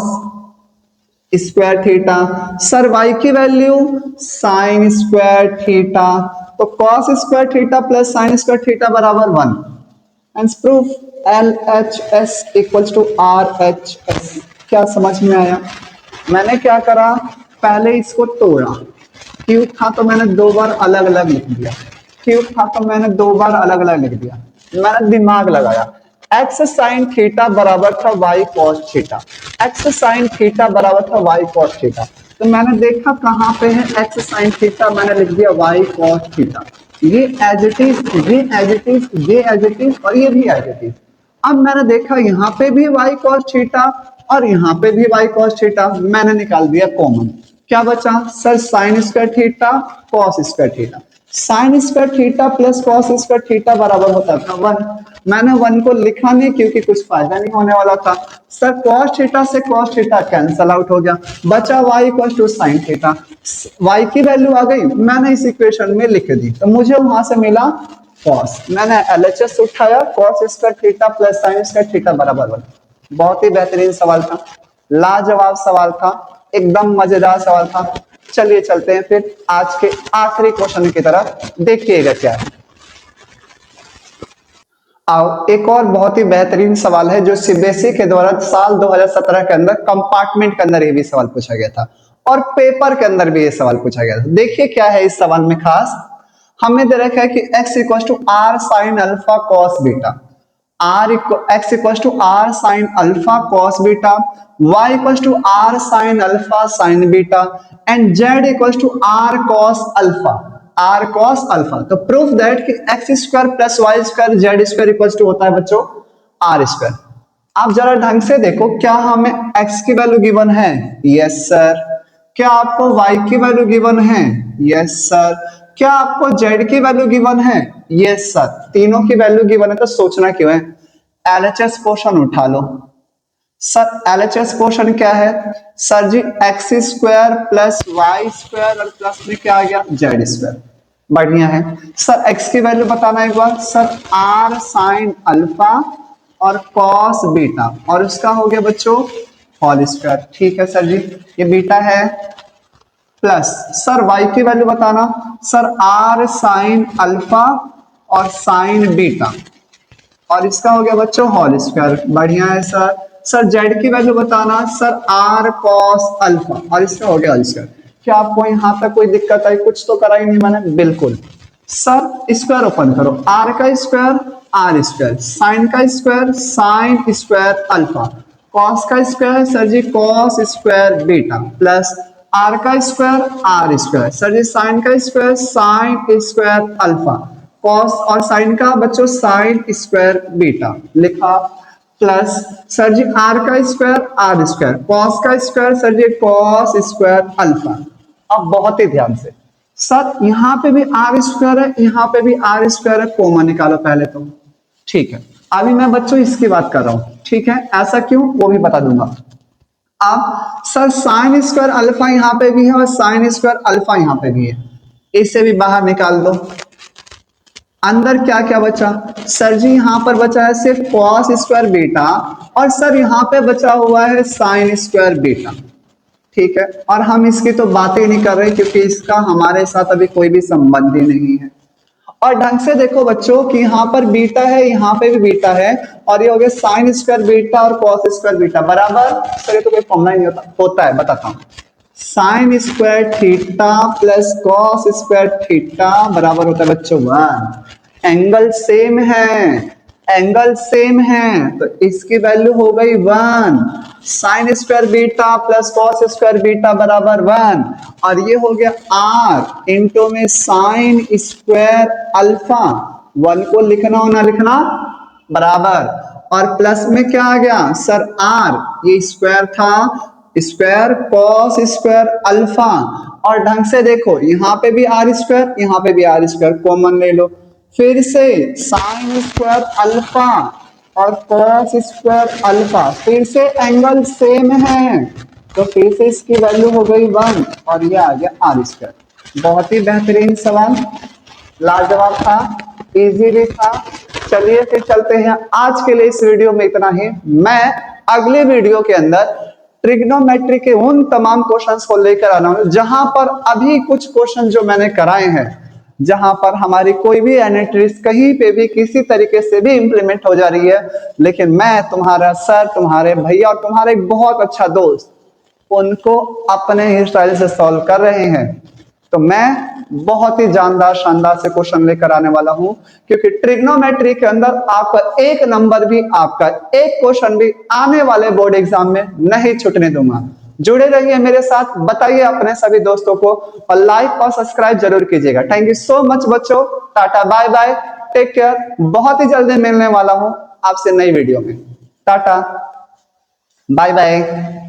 square theta, sir y की वैल्यू साइन स्क्वायर थीटा। तो cos square theta plus sine square theta बराबर 1। Hence proof LHS equals to RHS। क्या समझ में आया? मैंने क्या करा, पहले इसको तोड़ा, क्यूब था तो मैंने 2 बार अलग अलग लिख दिया, क्यूब था तो मैंने 2 बार अलग अलग लिख दिया। मैंने दिमाग लगाया, एक्स साइन थीटा बराबर था Y cos theta, X sine theta बराबर था वाई कॉस थीटा। तो मैंने देखा कहाँ पे है एक्स साइन थीटा, मैंने लिख दिया वाई कॉस थीटा। ये एज इट इज, ये एज इट इज, ये एज इट इज और ये भी एज इट इज। अब मैंने देखा यहाँ पे भी वाई कॉस थीटा और यहाँ पे भी वाई कॉस थीटा, मैंने निकाल दिया कॉमन। क्या बचा sir, sign square theta cos square theta. Sign square theta plus cos square theta बराबर होता था 1। मैंने 1 को लिखा नहीं क्योंकि कुछ फायदा नहीं होने वाला था। सर कॉस थीटा से कॉस थीटा कैंसल आउट हो गया, बचा y equal to sine theta. y की वैल्यू आ गई, मैंने इस इक्वेशन में लिख दी तो मुझे वहां से मिला कॉस। मैंने LHS उठाया, cos square theta plus sine square theta बराबर 1। बहुत ही बेहतरीन सवाल था, लाजवाब सवाल था, एकदम मजेदार सवाल था। चलिए चलते हैं फिर आज के आखिरी क्वेश्चन की तरफ, देखिएगा क्या है। आओ एक और बहुत ही बेहतरीन सवाल है जो सीबीएसई के द्वारा साल 2017 के अंदर कंपार्टमेंट के अंदर ये भी सवाल पूछा गया था और पेपर के अंदर भी ये सवाल पूछा गया था। देखिए क्या है इस सवाल में खास, हमें दे रखा है कि x equal to R sine alpha cos beta, x equal to R sine alpha cos beta, y equal to R sine alpha sine beta and z equal to R cos alpha, R cos alpha. तो proof that कि X square plus Y square Z square equal to होता है बच्चों are square. आप जरा ढंग से देखो, क्या हमें x की वैल्यू गिवन है? Yes sir. क्या आपको y की वैल्यू गिवन है? Yes sir. क्या आपको z की वैल्यू गिवन है? Yes sir. तीनों की वैल्यू गिवन है तो सोचना क्यों है, LHS पोर्शन उठा लो। सर LHS पोर्शन क्या है? Sir ji x square plus Y square और प्लस में क्या आ गया जेड स्क्वायर। बढ़िया है सर। एक्स की वैल्यू बताना एक बार। सर आर साइन अल्फा और कॉस बीटा और उसका हो गया बच्चों होल स्क्वायर। ठीक है सर जी, ये बीटा है। प्लस सर वाई की वैल्यू बताना। सर आर साइन अल्फा और साइन बीटा और इसका हो गया बच्चों होल स्क्वायर। बढ़िया है सर। सर जेड की वैल्यू बताना। सर आर कॉस अल्फा और इसका हो गया होल स्क्वायर। क्या आपको यहां तक कोई दिक्कत आई? कुछ तो करा ही नहीं मैंने, बिल्कुल। सर स्क्वायर ओपन करो, आर का स्क्वायर आर स्क्वायर, साइन का square sine square alpha, cos का square sir ji cos square beta plus R का square R square sir ji sine का square sine square alpha, cos और साइन का बच्चों sine square beta लिखा, plus sir ji R का square R square, cos का square sir ji cos square alpha. अब बहुत ही ध्यान से, सर यहां पे भी आर स्क्वायर है, यहां पे भी आर स्क्वायर है, कॉमन निकालो पहले तो। ठीक है, अभी मैं बच्चों इसकी बात कर रहा हूं। ठीक है, ऐसा क्यों वो भी बता दूंगा। अब सर साइन स्क्वायर अल्फा यहां पे भी है और साइन स्क्वायर अल्फा यहां पे भी है, इसे भी बाहर निकाल दो। अंदर क्या क्या बचा? सर जी यहां पर बचा है सिर्फ कॉस स्क्वायर बीटा और सर यहां पे बचा हुआ है साइन स्क्वायर बीटा। ठीक है, और हम इसकी तो बात ही नहीं कर रहे क्योंकि इसका हमारे साथ अभी कोई भी संबंध ही नहीं है। और ढंग से देखो बच्चों कि यहाँ पर बीटा है, यहाँ पे भी बीटा है और ये हो गया साइन स्क्वायर बीटा और कॉस स्क्वायर बीटा बराबर। सर ये तो कोई फॉर्मूला नहीं होता है, बताता हूँ। Sign square theta plus cos square theta बराबर होता है बच्चों 1। एंगल सेम है, एंगल सेम है तो इसकी वैल्यू हो गई 1। Sign square beta plus cos square beta बराबर 1 और ये हो गया r इंटू में साइन स्क्वायर अल्फा। 1 को लिखना हो ना लिखना बराबर और प्लस में क्या आ गया सर r, ये स्क्वायर था, स्क्वायर कॉस स्क्वायर अल्फा। और ढंग से देखो यहाँ पे भी आर स्क्वायर यहाँ पे भी आर स्क्वायर कॉमन ले लो, फिर से साइन स्क्वायर अल्फा और कॉस स्क्वायर अल्फा, फिर से एंगल सेम है तो फिर से इसकी वैल्यू हो गई 1 और ये आ गया आर स्क्वायर। बहुत ही बेहतरीन सवाल, लाजवाब था, इजी भी था। चलिए फिर चलते हैं। आज के लिए इस वीडियो में इतना ही। मैं अगले वीडियो के अंदर ट्रिग्नोमेट्री के उन तमाम क्वेश्चंस को लेकर आना हूं जहां पर अभी कुछ क्वेश्चन जो मैंने कराए हैं, जहां पर हमारी कोई भी एनालिसिस कहीं पे भी किसी तरीके से भी इंप्लीमेंट हो जा रही है, लेकिन मैं तुम्हारा सर, तुम्हारे भैया और तुम्हारे एक बहुत अच्छा दोस्त उनको अपने ही स्टाइल से सॉल्व कर रहे हैं। तो मैं बहुत ही जानदार शानदार से क्वेश्चन लेकर आने वाला हूं क्योंकि ट्रिग्नोमेट्री के अंदर आपका एक नंबर भी, आपका एक क्वेश्चन भी आने वाले बोर्ड एग्जाम में नहीं छूटने दूंगा। जुड़े रहिए मेरे साथ, बताइए अपने सभी दोस्तों को और लाइक और सब्सक्राइब जरूर कीजिएगा। थैंक यू सो मच बच्चों, tata bye bye, take care. बहुत ही जल्दी मिलने वाला हूं आपसे नई वीडियो में। Tata bye bye.